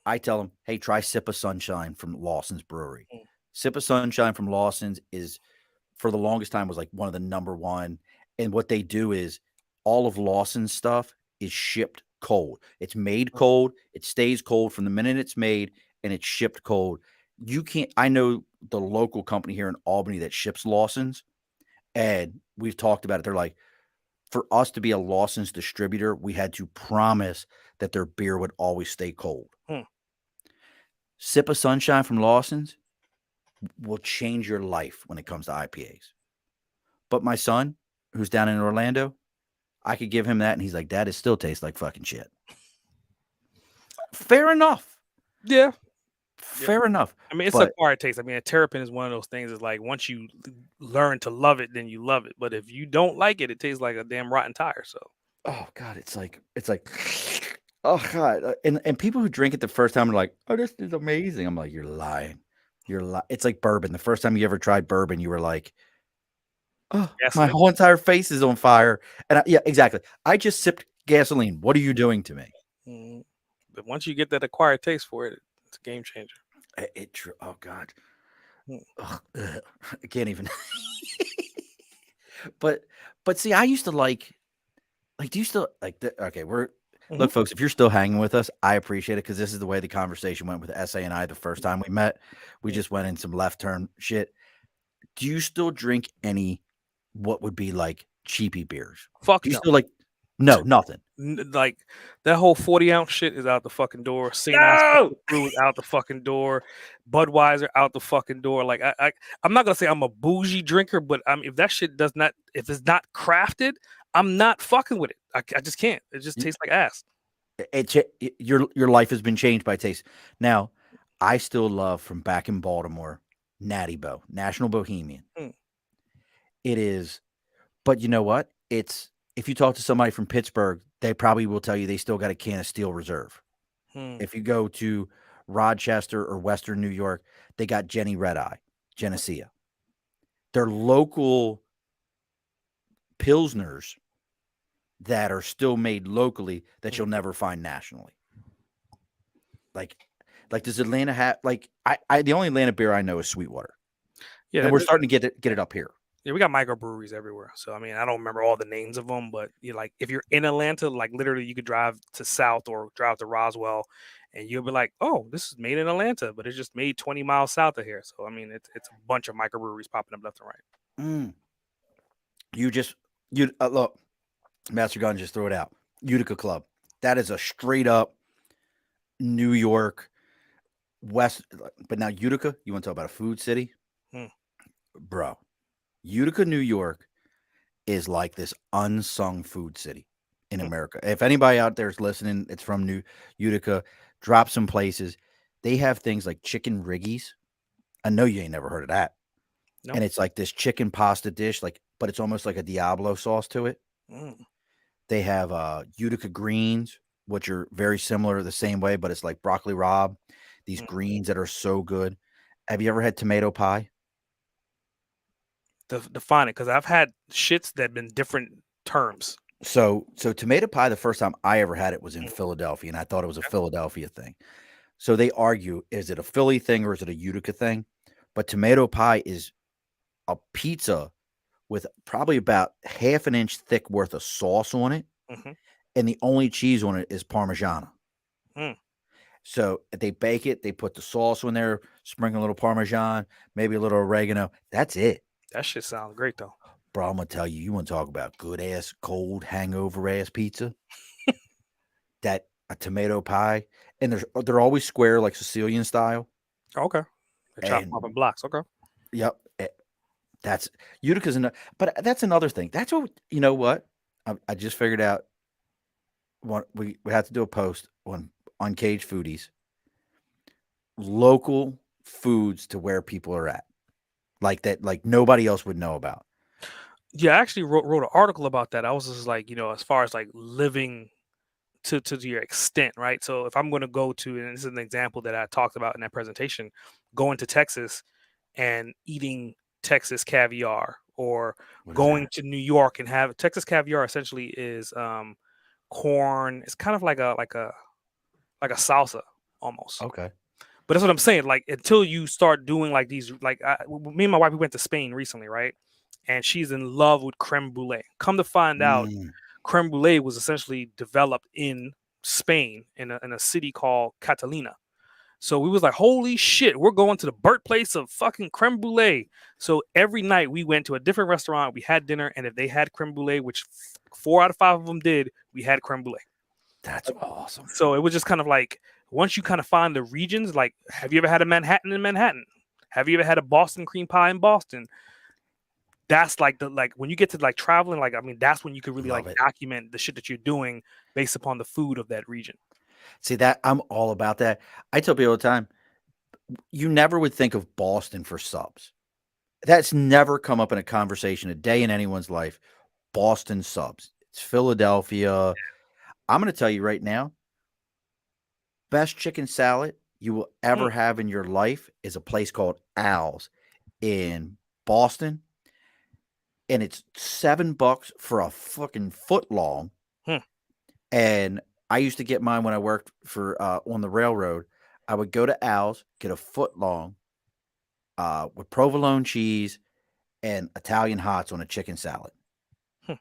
Speaker 1: I tell them, "Hey, try Sip of Sunshine from Lawson's Brewery."
Speaker 2: mm,
Speaker 1: Sip of Sunshine from Lawson's is for the longest time was like one of the number one. And what they do is all of Lawson's stuff is shipped cold. It's made
Speaker 2: mm.
Speaker 1: cold. It stays cold from the minute it's made and it's shipped cold. You can't, I know the local company here in Albany that ships Lawson's, and we've talked about it. They're like, for us to be a Lawson's distributor, we had to promise that their beer would always stay cold.
Speaker 2: Hmm.
Speaker 1: Sip of Sunshine from Lawson's will change your life when it comes to IPAs. But my son, who's down in Orlando, I could give him that, and he's like, "Dad, it still tastes like fucking shit." Fair enough.
Speaker 2: Yeah. Yeah.
Speaker 1: Fair enough.
Speaker 2: I mean, it's
Speaker 1: But
Speaker 2: acquired taste. I mean, a terrapin is one of those things. Is like once you learn to love it, then you love it. But if you don't like it, it tastes like a damn rotten tire. So
Speaker 1: oh God, it's like oh God. And people who drink it the first time are like, "Oh, this is amazing." I'm like, "You're lying. You're lying." It's like bourbon. The first time you ever tried bourbon, you were like, "Oh, my
Speaker 2: gasoline.
Speaker 1: whole entire face is on fire." And yeah, exactly. I just sipped gasoline. What are you doing to me?
Speaker 2: Mm. But once you get that acquired taste for it, it's a game changer.
Speaker 1: Oh God.
Speaker 2: Mm.
Speaker 1: Ugh, I can't even. but see, I used to like do you still like okay,
Speaker 2: Mhm.
Speaker 1: look, folks, if you're still hanging with us, I appreciate it because this is the way the conversation went with SA and I the first time we met. We
Speaker 2: Mm.
Speaker 1: just went in some left turn shit. Do you still drink any what would be like cheapy beers?
Speaker 2: Fuck
Speaker 1: Do you
Speaker 2: no.
Speaker 1: still like no, nothing.
Speaker 2: Like that whole 40-ounce shit is out the fucking door. St. Ives
Speaker 1: No.
Speaker 2: Crystal Brew is out the fucking door. Budweiser out the fucking door. Like I'm not gonna say I'm a bougie drinker, but if that shit if it's not crafted, I'm not fucking with it. I just can't. It just tastes like ass.
Speaker 1: Your life has been changed by taste. Now, I still love from back in Baltimore, Natty Bo, National Bohemian.
Speaker 2: Mm.
Speaker 1: It is, but you know what? It's if you talk to somebody from Pittsburgh, they probably will tell you they still got a can of Steel Reserve.
Speaker 2: Mm.
Speaker 1: If you go to Rochester or Western New York, they got Jenny Red Eye, Geneseo. They're local pilsners that are still made locally that
Speaker 2: Mm.
Speaker 1: you'll never find nationally. Like does Atlanta have I the only Atlanta beer I know is Sweetwater.
Speaker 2: Yeah,
Speaker 1: And we're starting to get it up here.
Speaker 2: yeah, we got microbreweries everywhere. So I mean, I don't remember all the names of them, but you like if you're in Atlanta, like literally you could drive to South or drive to Roswell, and you'll be like, "Oh, this is made in Atlanta, but it's just made 20 miles south of here." So I mean, it's a bunch of microbreweries popping up left and right.
Speaker 1: Mm. You look, Master Gun, just throw it out. Utica Club. That is a straight up New York West. But now Utica, you want to talk about a food city,
Speaker 2: Mm.
Speaker 1: bro? Utica, New York, is like this unsung food city in
Speaker 2: Mm.
Speaker 1: America. If anybody out there is listening, it's from New Utica. Drop some places. They have things like chicken riggies. I know you ain't never heard of that.
Speaker 2: No.
Speaker 1: And it's like this chicken pasta dish, but it's almost like a Diablo sauce to it.
Speaker 2: Mm.
Speaker 1: They have Utica greens, which are very similar the same way, but it's like broccoli rabe. These
Speaker 2: Mm.
Speaker 1: greens that are so good. Have you ever had tomato pie?
Speaker 2: Define it, because I've had shits that have been different terms.
Speaker 1: So tomato pie, the first time I ever had it was in
Speaker 2: Mm.
Speaker 1: Philadelphia, and I thought it was a
Speaker 2: Okay.
Speaker 1: Philadelphia thing. So they argue, is it a Philly thing or is it a Utica thing? But tomato pie is a pizza with probably about half an inch thick worth of sauce on it,
Speaker 2: Hmm.
Speaker 1: and the only cheese on it is Parmigiana.
Speaker 2: Mm.
Speaker 1: So they bake it, they put the sauce on there, sprinkle a little Parmesan, maybe a little oregano. That's it.
Speaker 2: That shit sounds great though.
Speaker 1: Bro, I'm gonna tell you, you want to talk about good ass, cold, hangover ass pizza? That a tomato pie, and they're always square like Sicilian style.
Speaker 2: Okay. They chop them up in
Speaker 1: And
Speaker 2: blocks. Okay.
Speaker 1: yep, that's Utica's but that's another thing. That's what you know what? I just figured out we have to do a post on Cage Foodies. Local foods to where people are at. Like that, like nobody else would know about.
Speaker 2: Yeah, I actually wrote an article about that. I was just like, as far as like living to your extent, right? So if I'm going to go to, and this is an example that I talked about in that presentation, going to Texas and eating Texas caviar, or
Speaker 1: What is
Speaker 2: going
Speaker 1: that?
Speaker 2: to New York and have Texas caviar. Essentially is corn. It's kind of like a salsa almost.
Speaker 1: Okay.
Speaker 2: But that's what I'm saying. Like until you start doing like these, like me and my wife, we went to Spain recently, right? And she's in love with creme brulee. Come to find out,
Speaker 1: Mm,
Speaker 2: creme brulee was essentially developed in Spain in a city called Catalina. So we was like, holy shit, we're going to the birthplace of fucking creme brulee. So every night we went to a different restaurant, we had dinner, and if they had creme brulee, which 4 out of 5 of them did, we had creme brulee.
Speaker 1: that's awesome.
Speaker 2: So it was just kind of like, once you kind of find the regions, like, have you ever had a Manhattan in Manhattan? Have you ever had a Boston cream pie in Boston? That's like when you get to like traveling, like I mean, that's when you could really like
Speaker 1: Love it.
Speaker 2: document the shit that you're doing based upon the food of that region.
Speaker 1: See that I'm all about that. I tell people all the time, you never would think of Boston for subs. That's never come up in a conversation a day in anyone's life. Boston subs. It's Philadelphia. I'm going to tell you right now, best chicken salad you will
Speaker 2: Mm.
Speaker 1: ever have in your life is a place called Al's in Boston, and it's $7 for a fucking foot long.
Speaker 2: Hmm.
Speaker 1: And I used to get mine when I worked for on the railroad. I would go to Al's, get a foot long with provolone cheese and Italian hots on a chicken salad.
Speaker 2: Hmm.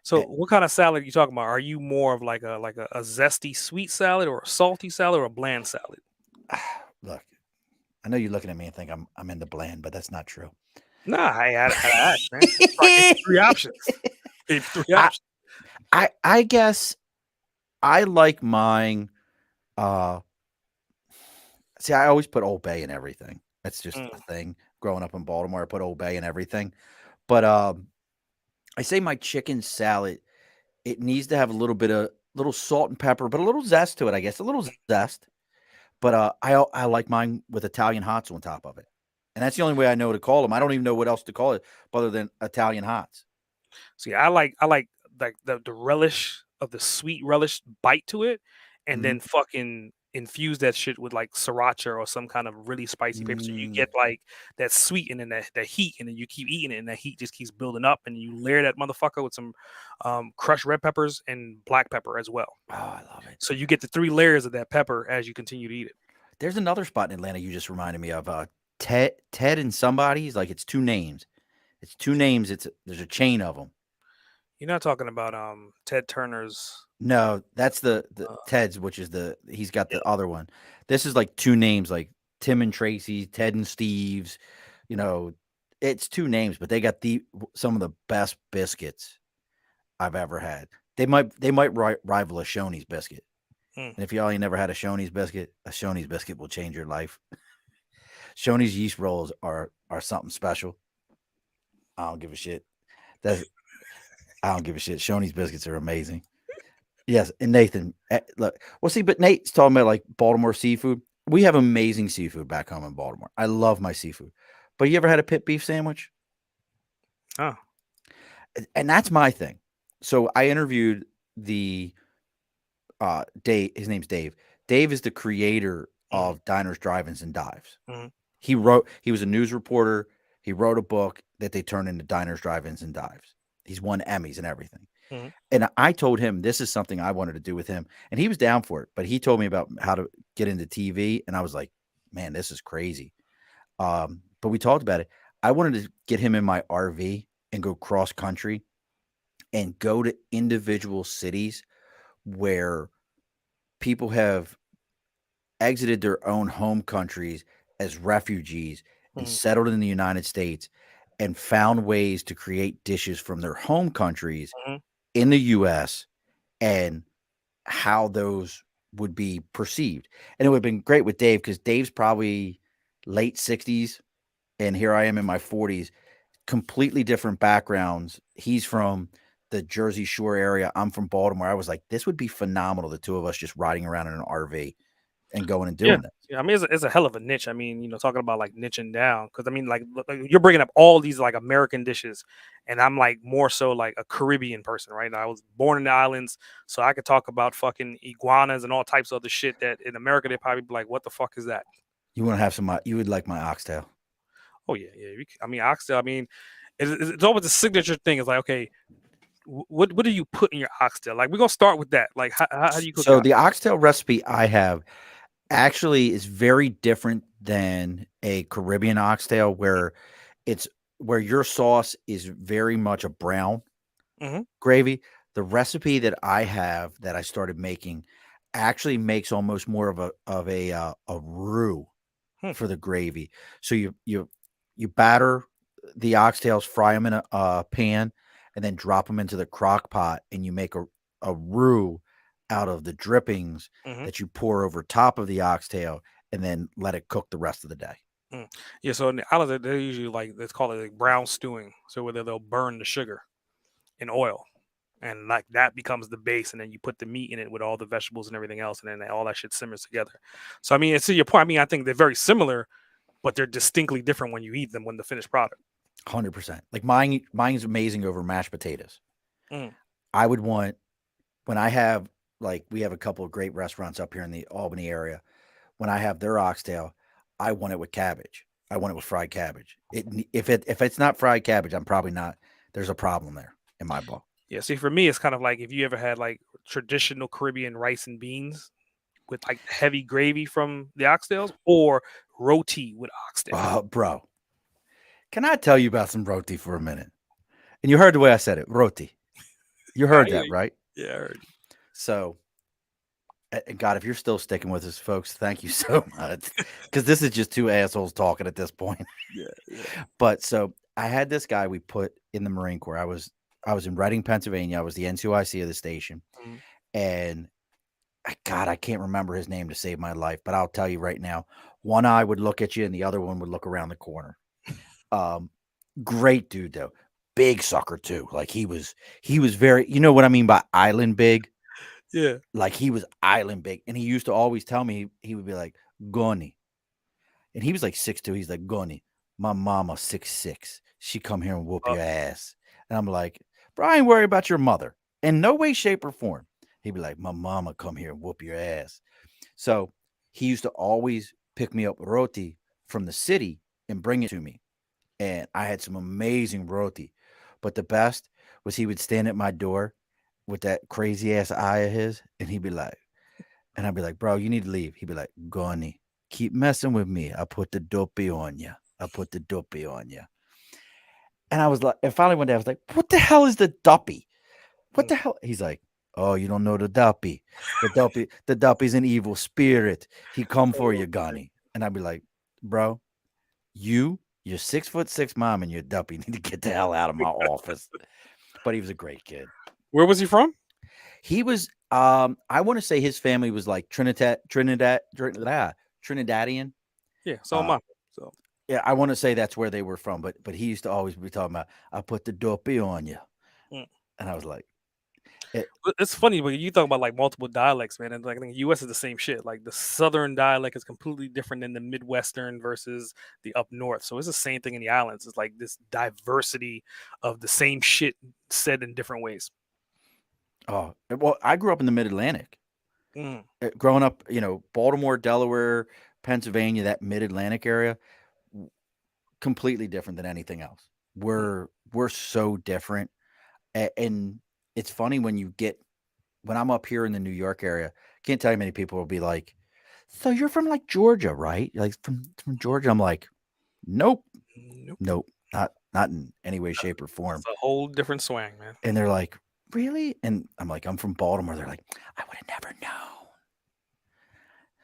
Speaker 2: So
Speaker 1: And,
Speaker 2: what kind of salad are you talking about? Are you more of like a zesty sweet salad or a salty salad or a bland salad?
Speaker 1: look, I know you're looking at me and think I'm into bland, but that's not true.
Speaker 2: Nah, I had to ask, man. So I gave you three options. Gave you three
Speaker 1: I
Speaker 2: options.
Speaker 1: I guess I like mine. Uh, See, I always put Old Bay in everything. That's just a
Speaker 2: Mm.
Speaker 1: thing. Growing up in Baltimore, I put Old Bay in everything. But I say my chicken salad, it needs to have a little bit of little salt and pepper, but a little zest to it, I guess. A little zest. But I like mine with Italian hots on top of it. And that's the only way I know to call them. I don't even know what else to call it other than Italian hots.
Speaker 2: See, I like the relish of the sweet relish bite to it, and
Speaker 1: Mhm.
Speaker 2: then fucking infuse that shit with like sriracha or some kind of really spicy paper. So you
Speaker 1: Mm.
Speaker 2: get like that sweet and then that heat, and then you keep eating it, and that heat just keeps building up, and you layer that motherfucker with some crushed red peppers and black pepper as well.
Speaker 1: Oh, I love it.
Speaker 2: So you get the three layers of that pepper as you continue to eat it.
Speaker 1: There's another spot in Atlanta you just reminded me of. Ted and somebody's like it's two names. It's two names. There's a chain of them.
Speaker 2: You're not talking about Ted Turner's.
Speaker 1: No, that's the
Speaker 2: Uh,
Speaker 1: Ted's, which is he's got
Speaker 2: yeah.
Speaker 1: the other one. This is like two names, like Tim and Tracy, Ted and Steve's. You know, it's two names, but they got some of the best biscuits I've ever had. They might rival a Shoney's biscuit.
Speaker 2: Mm.
Speaker 1: And if y'all ain't never had a Shoney's biscuit will change your life. Shoney's yeast rolls are something special. I don't give a shit. That's I don't give a shit. Shoney's biscuits are amazing. Yes, and Nathan, look, well, see, but Nate's talking about like Baltimore seafood. We have amazing seafood back home in Baltimore. I love my seafood. But you ever had a pit beef sandwich?
Speaker 2: Oh.
Speaker 1: And that's my thing. So I interviewed the Dave. His name's Dave. Dave is the creator
Speaker 2: Hmm.
Speaker 1: of Diners, Drive-ins, and Dives.
Speaker 2: Hmm.
Speaker 1: He was a news reporter. He wrote a book that they turned into Diners, Drive-ins, and Dives. He's won Emmys and everything.
Speaker 2: Hmm.
Speaker 1: And I told him this is something I wanted to do with him, and he was down for it. But he told me about how to get into TV, and I was like, "Man, this is crazy." But we talked about it. I wanted to get him in my RV and go cross country and go to individual cities where people have exited their own home countries as refugees and
Speaker 2: Hmm.
Speaker 1: settled in the United States and found ways to create dishes from their home countries
Speaker 2: Hmm.
Speaker 1: in the US and how those would be perceived. And it would have been great with Dave because Dave's probably late 60s and here I am in my 40s, completely different backgrounds. He's from the Jersey Shore area. I'm from Baltimore. I was like, this would be phenomenal. The two of us just riding around in an RV and going and
Speaker 2: Yeah.
Speaker 1: doing this.
Speaker 2: Yeah, I mean, it's a hell of a niche. I mean, talking about like niching down, because I mean, like, you're bringing up all these like American dishes, and I'm like more so like a Caribbean person, right? I was born in the islands, so I could talk about fucking iguanas and all types of other shit that in America they probably be like, "What the fuck is that?"
Speaker 1: You want to have some, you would like my oxtail.
Speaker 2: Oh yeah, yeah. I mean, oxtail. I mean, it's always a signature thing. It's like, okay, what do you put in your oxtail? Like, we're gonna start with that. Like, how do you cook
Speaker 1: So
Speaker 2: your
Speaker 1: the oxtail recipe I have actually is very different than a Caribbean oxtail it's where your sauce is very much a brown
Speaker 2: oxtail?
Speaker 1: gravy. The recipe that I have that I started making actually makes almost more of a roux
Speaker 2: Hmm.
Speaker 1: for the gravy. So you batter the oxtails, fry them in a pan, and then drop them into the crock pot, and you make a roux out of the drippings
Speaker 2: Hmm.
Speaker 1: that you pour over top of the oxtail, and then let it cook the rest of the day.
Speaker 2: Mm. Yeah, so in the islands, they're usually like let's call it like brown stewing. So whether they'll burn the sugar in oil, and like that becomes the base, and then you put the meat in it with all the vegetables and everything else, and then all that shit simmers together. So I mean, it's to your point. I mean, I think they're very similar, but they're distinctly different when you eat them when the finished product.
Speaker 1: 100%. Like mine's amazing over mashed potatoes.
Speaker 2: Mm.
Speaker 1: I would want when I have like we have a couple of great restaurants up here in the Albany area. When I have their oxtail, I want it with cabbage. I want it with fried cabbage. If it's not fried cabbage, I'm probably not. There's a problem there in my book.
Speaker 2: Yeah. See, for me, it's kind of like if you ever had like traditional Caribbean rice and beans with like heavy gravy from the oxtails, or roti with oxtail?
Speaker 1: Oh, bro, can I tell you about some roti for a minute? And you heard the way I said it, roti. You
Speaker 2: I
Speaker 1: heard
Speaker 2: hear
Speaker 1: that,
Speaker 2: you.
Speaker 1: right?
Speaker 2: Yeah, I heard you.
Speaker 1: So, God, if you're still sticking with us, folks, thank you so much. Because this is just two assholes talking at this point.
Speaker 2: Yeah, yeah.
Speaker 1: But so I had this guy we put in the Marine Corps. I was in Reading, Pennsylvania. I was the NCOIC of the station,
Speaker 2: Mhm.
Speaker 1: and God, I can't remember his name to save my life. But I'll tell you right now, one eye would look at you, and the other one would look around the corner. Um, Great dude though, big sucker too. Like he was very, you know what I mean by island big.
Speaker 2: Yeah.
Speaker 1: Like he was island big, and he used to always tell me he would be like Goni, and he was like 6'2". He's like Goni, my mama 6'6". She come here and whoop
Speaker 2: Uh,
Speaker 1: your ass, and I'm like, bro, I ain't worried about your mother in no way, shape, or form. He'd be like, my mama come here and whoop your ass. So he used to always pick me up roti from the city and bring it to me, and I had some amazing roti. But the best was he would stand at my door with that crazy ass eye of his, and he'd be like, and I'd be like, bro, you need to leave. He'd be like, Goni, keep messing with me. I put the dopey on you. I put the dopey on you. And I was like, and finally one day I was like, what the hell is the duppy? What
Speaker 2: mm,
Speaker 1: the hell? He's like, oh, you don't know the duppy. The duppy's an evil spirit. He come for
Speaker 2: oh,
Speaker 1: you, Goni. And I'd be like, bro, your 6'6" mom and your duppy need to get the hell out of my office. But he was a great kid.
Speaker 2: where was he from?
Speaker 1: He was I want to say his family was like Trinidadian.
Speaker 2: Yeah, so am
Speaker 1: Uh
Speaker 2: I. So
Speaker 1: yeah, I want to say that's where they were from, but he used to always be talking about I put the dopey on you.
Speaker 2: mm.
Speaker 1: And I was like, it,
Speaker 2: It's funny when you talk about like multiple dialects, man. And like I think U.S. is the same shit. Like the Southern dialect is completely different than the Midwestern versus the up north. So it's the same thing in the islands. It's like this diversity of the same shit said in different ways.
Speaker 1: well, I grew up in the mid-Atlantic.
Speaker 2: Mm,
Speaker 1: Growing up, Baltimore, Delaware, Pennsylvania, that mid-Atlantic area, completely different than anything else.
Speaker 2: mm.
Speaker 1: We're so different. And it's funny when I'm up here in the New York area, can't tell you many people will be like, "So you're from like Georgia, right? Like from Georgia?" I'm like, "Nope,
Speaker 2: Nope.
Speaker 1: nope, not in any way, shape, or
Speaker 2: It's
Speaker 1: form."
Speaker 2: a whole different swang, man.
Speaker 1: And they're like, "Really?" And I'm like, "I'm from Baltimore." They're like, "I would have never known."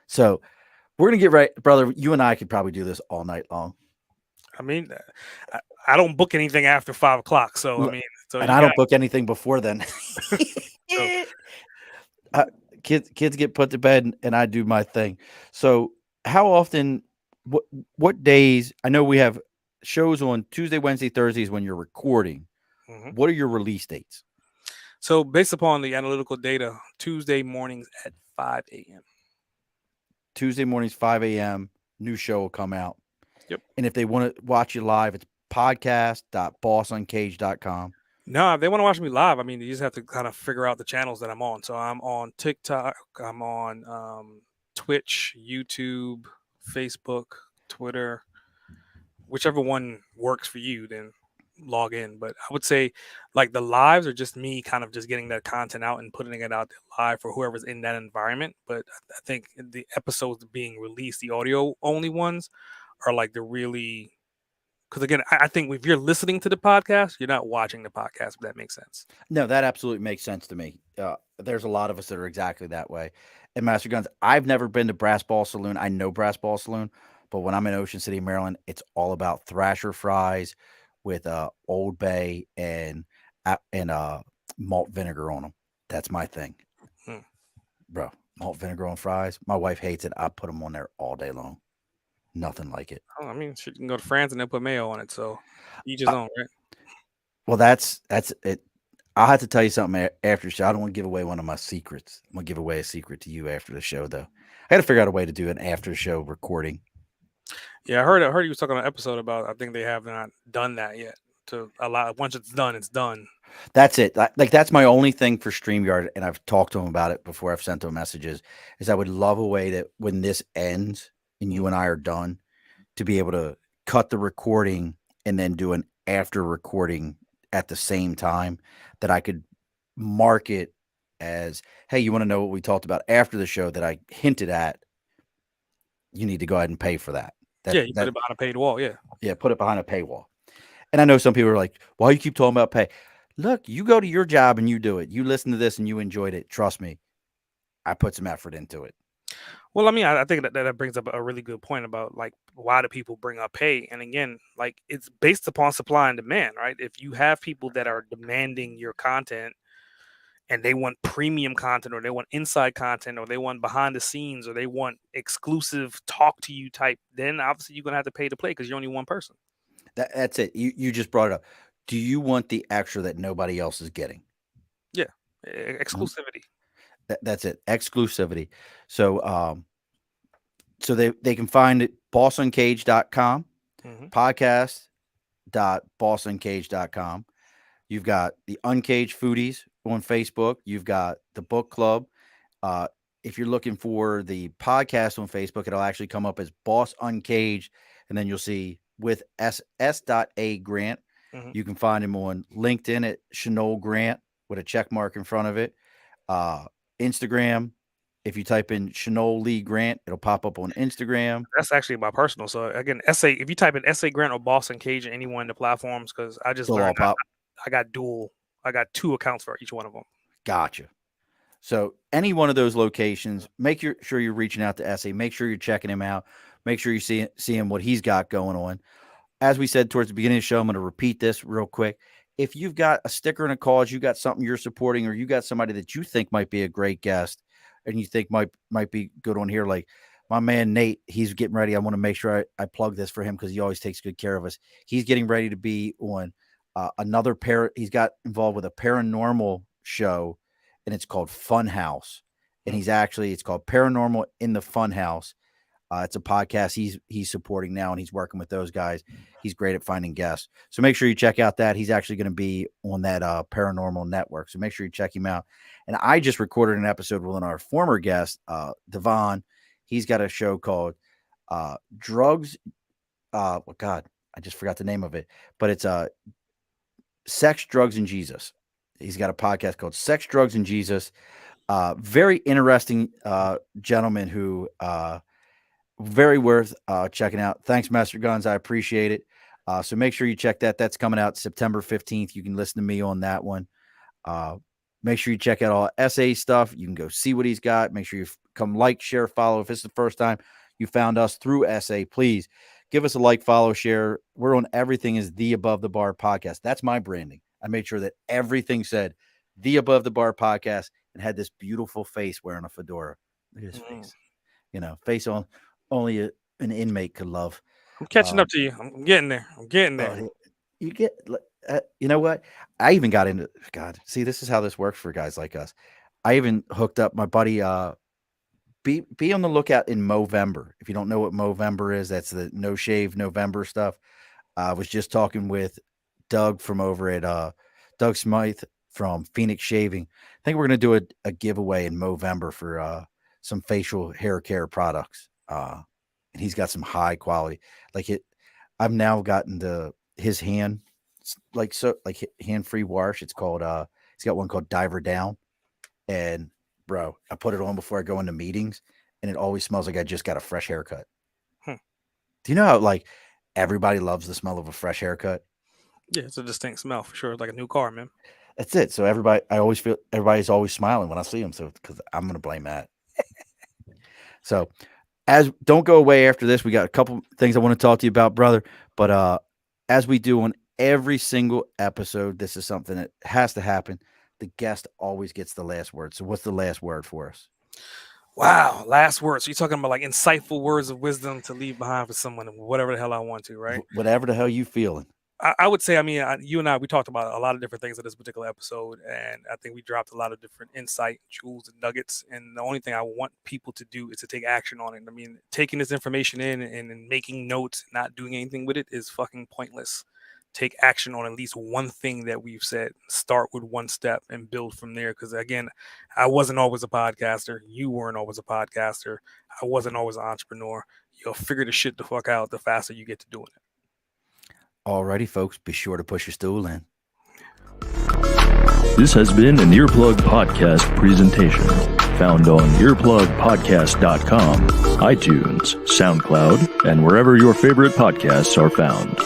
Speaker 1: So we're gonna get right, brother. You and I could probably do this all night long.
Speaker 2: I mean, I don't book anything after 5 o'clock. So I
Speaker 1: L-
Speaker 2: mean, so
Speaker 1: And
Speaker 2: you
Speaker 1: I
Speaker 2: got
Speaker 1: don't book anything before then.
Speaker 2: so
Speaker 1: uh, kids get put to bed, and I do my thing. So how often? What days? I know we have shows on Tuesday, Wednesday, Thursdays when you're recording.
Speaker 2: mhm.
Speaker 1: What are your release dates?
Speaker 2: So based upon the analytical data, Tuesday mornings at 5 a.m.
Speaker 1: Tuesday mornings, 5 a.m. New show will come out.
Speaker 2: Yep.
Speaker 1: And if they want to watch you live, it's podcast.bossuncaged.com.
Speaker 2: No, if they want to watch me live, I mean, you just have to kind of figure out the channels that I'm on. So I'm on TikTok, I'm on Twitch, YouTube, Facebook, Twitter, whichever one works for you, then log in. But I would say like the lives are just me kind of just getting that content out and putting it out there live for whoever's in that environment. But I think the episodes being released, the audio only ones, are like the really, because again, I think if you're listening to the podcast, you're not watching the podcast, if that makes sense.
Speaker 1: No, that absolutely makes sense to me. There's a lot of us that are exactly that way. And Master Guns, I've never been to Brass Ball Saloon. I know Brass Ball Saloon, but when I'm in Ocean City, Maryland, it's all about Thrasher fries with Old Bay and malt vinegar on them. That's my thing,
Speaker 2: Hmm.
Speaker 1: bro. Malt vinegar on fries. My wife hates it. I put them on there all day long. Nothing like it.
Speaker 2: Oh, I mean, shit, you can go to France and then put mayo on it. So each his
Speaker 1: Uh,
Speaker 2: own, right?
Speaker 1: well, that's it. I'll have to tell you something after the show. I don't want to give away one of my secrets. I'm gonna give away a secret to you after the show, though. I got to figure out a way to do an after show recording.
Speaker 2: Yeah, I heard he was talking on an episode about. I think they have not done that yet. To allow once it's done, it's done.
Speaker 1: That's it. Like that's my only thing for StreamYard, and I've talked to him about it before. I've sent him messages. Is I would love a way that when this ends and
Speaker 2: Mm.
Speaker 1: you and I are done, to be able to cut the recording and then do an after recording at the same time that I could market as, hey, you want to know what we talked about after the show that I hinted at? You need to go ahead and pay for that.
Speaker 2: Yeah, you put it behind a paid wall. Yeah,
Speaker 1: Put it behind a paywall. And I know some people are like, why you keep talking about pay? Look, you go to your job and you do it. You listen to this and you enjoyed it. Trust me, I put some effort into it.
Speaker 2: Well, I mean, I think that brings up a really good point about like why do people bring up pay? And again, like it's based upon supply and demand, right? If you have people that are demanding your content and they want premium content or they want inside content or they want behind the scenes or they want exclusive talk to you type, then obviously you're gonna have to pay to play because you're only one person.
Speaker 1: That's it. You just brought it up. Do you want the extra that nobody else is getting?
Speaker 2: Yeah,
Speaker 1: Mhm.
Speaker 2: exclusivity.
Speaker 1: That's it. Exclusivity. So so they can find it bossuncaged.com,
Speaker 2: Hmm.
Speaker 1: podcast.bossuncaged.com. You've got the Uncaged Foodies on Facebook. You've got the book club. Uh, if you're looking for the podcast on Facebook, it'll actually come up as Boss Uncaged, and then you'll see with S.A Grant.
Speaker 2: Hmm.
Speaker 1: You can find him on LinkedIn at Chanel Grant with a check mark in front of it. Uh, Instagram, if you type in Chanel Lee Grant, it'll pop up on Instagram.
Speaker 2: That's actually my personal. So again, SA. If you type in SA Grant or Boss Uncaged in any one of the platforms, because I just
Speaker 1: They'll all
Speaker 2: learned
Speaker 1: pop.
Speaker 2: I got dual. I got two accounts for each one of them.
Speaker 1: Gotcha. So any one of those locations, make sure you're reaching out to SA. Make sure you're checking him out. Make sure you seeing what he's got going on. As we said towards the beginning of the show, I'm going to repeat this real quick. If you've got a sticker and a cause, you got something you're supporting, or you got somebody that you think might be a great guest, and you think might be good on here, like my man Nate, he's getting ready. I want to make sure I plug this for him because he always takes good care of us. He's getting ready to be on another pair. He's got involved with a paranormal show, and it's called Funhouse. And it's called Paranormal in the Funhouse. It's a podcast he's supporting now, and he's working with those guys. He's great at finding guests. So make sure you check out that. He's actually going to be on that paranormal network. So make sure you check him out. And I just recorded an episode with our former guest, Devon. He's got a show called Drugs. Oh God, I just forgot the name of it, but it's Sex, Drugs, and Jesus. He's got a podcast called Sex, Drugs, and Jesus. Very interesting gentleman who very worth checking out. Thanks, Master Guns. I appreciate it. So make sure you check that. That's coming out September 15th. You can listen to me on that one. Make sure you check out all SA stuff. You can go see what he's got. Make sure you come like, share, follow. If it's the first time you found us through SA, please give us a like, follow, share. We're on everything is the Above the Bar podcast. That's my branding. I made sure that everything said the Above the Bar podcast and had this beautiful face wearing a fedora. Look at his face. Face on only an inmate could love.
Speaker 2: I'm catching up to you. I'm getting there. I'm getting there.
Speaker 1: You get, you know what? I even got into God. See, this is how this works for guys like us. I even hooked up my buddy. Be on the lookout in Movember. If you don't know what Movember is, that's the no shave November stuff. I was just talking with Doug from over at Doug Smythe from Phoenix Shaving. I think we're going to do a giveaway in Movember for some facial hair care products. And he's got some high quality. I've now gotten his hand, like hand-free wash. It's called he's got one called Diver Down. And bro, I put it on before I go into meetings, and it always smells like I just got a fresh haircut. Do you know how like everybody loves the smell of a fresh haircut?
Speaker 2: Yeah, it's a distinct smell for sure. It's like a new car, man.
Speaker 1: That's it. So I always feel everybody's always smiling when I see them. So because I'm gonna blame that. So don't go away after this. We got a couple things I want to talk to you about, brother. But as we do on every single episode, this is something that has to happen. The guest always gets the last word. So what's the last word for us?
Speaker 2: Wow, last words. So you're talking about like insightful words of wisdom to leave behind for someone, whatever the hell I want to, right?
Speaker 1: Whatever the hell you feeling.
Speaker 2: I would say, I mean, you and I, we talked about a lot of different things in this particular episode, and I think we dropped a lot of different insight, jewels, and nuggets. And the only thing I want people to do is to take action on it. I mean, taking this information in and making notes, not doing anything with it is fucking pointless. Take action on at least one thing that we've said. Start with one step and build from there. Because again, I wasn't always a podcaster. You weren't always a podcaster. I wasn't always an entrepreneur. You'll figure the shit the fuck out the faster you get to doing it.
Speaker 1: Alrighty, folks, be sure to push your stool in.
Speaker 3: This has been an Earplug Podcast presentation, found on earplugpodcast.com, iTunes, SoundCloud, and wherever your favorite podcasts are found.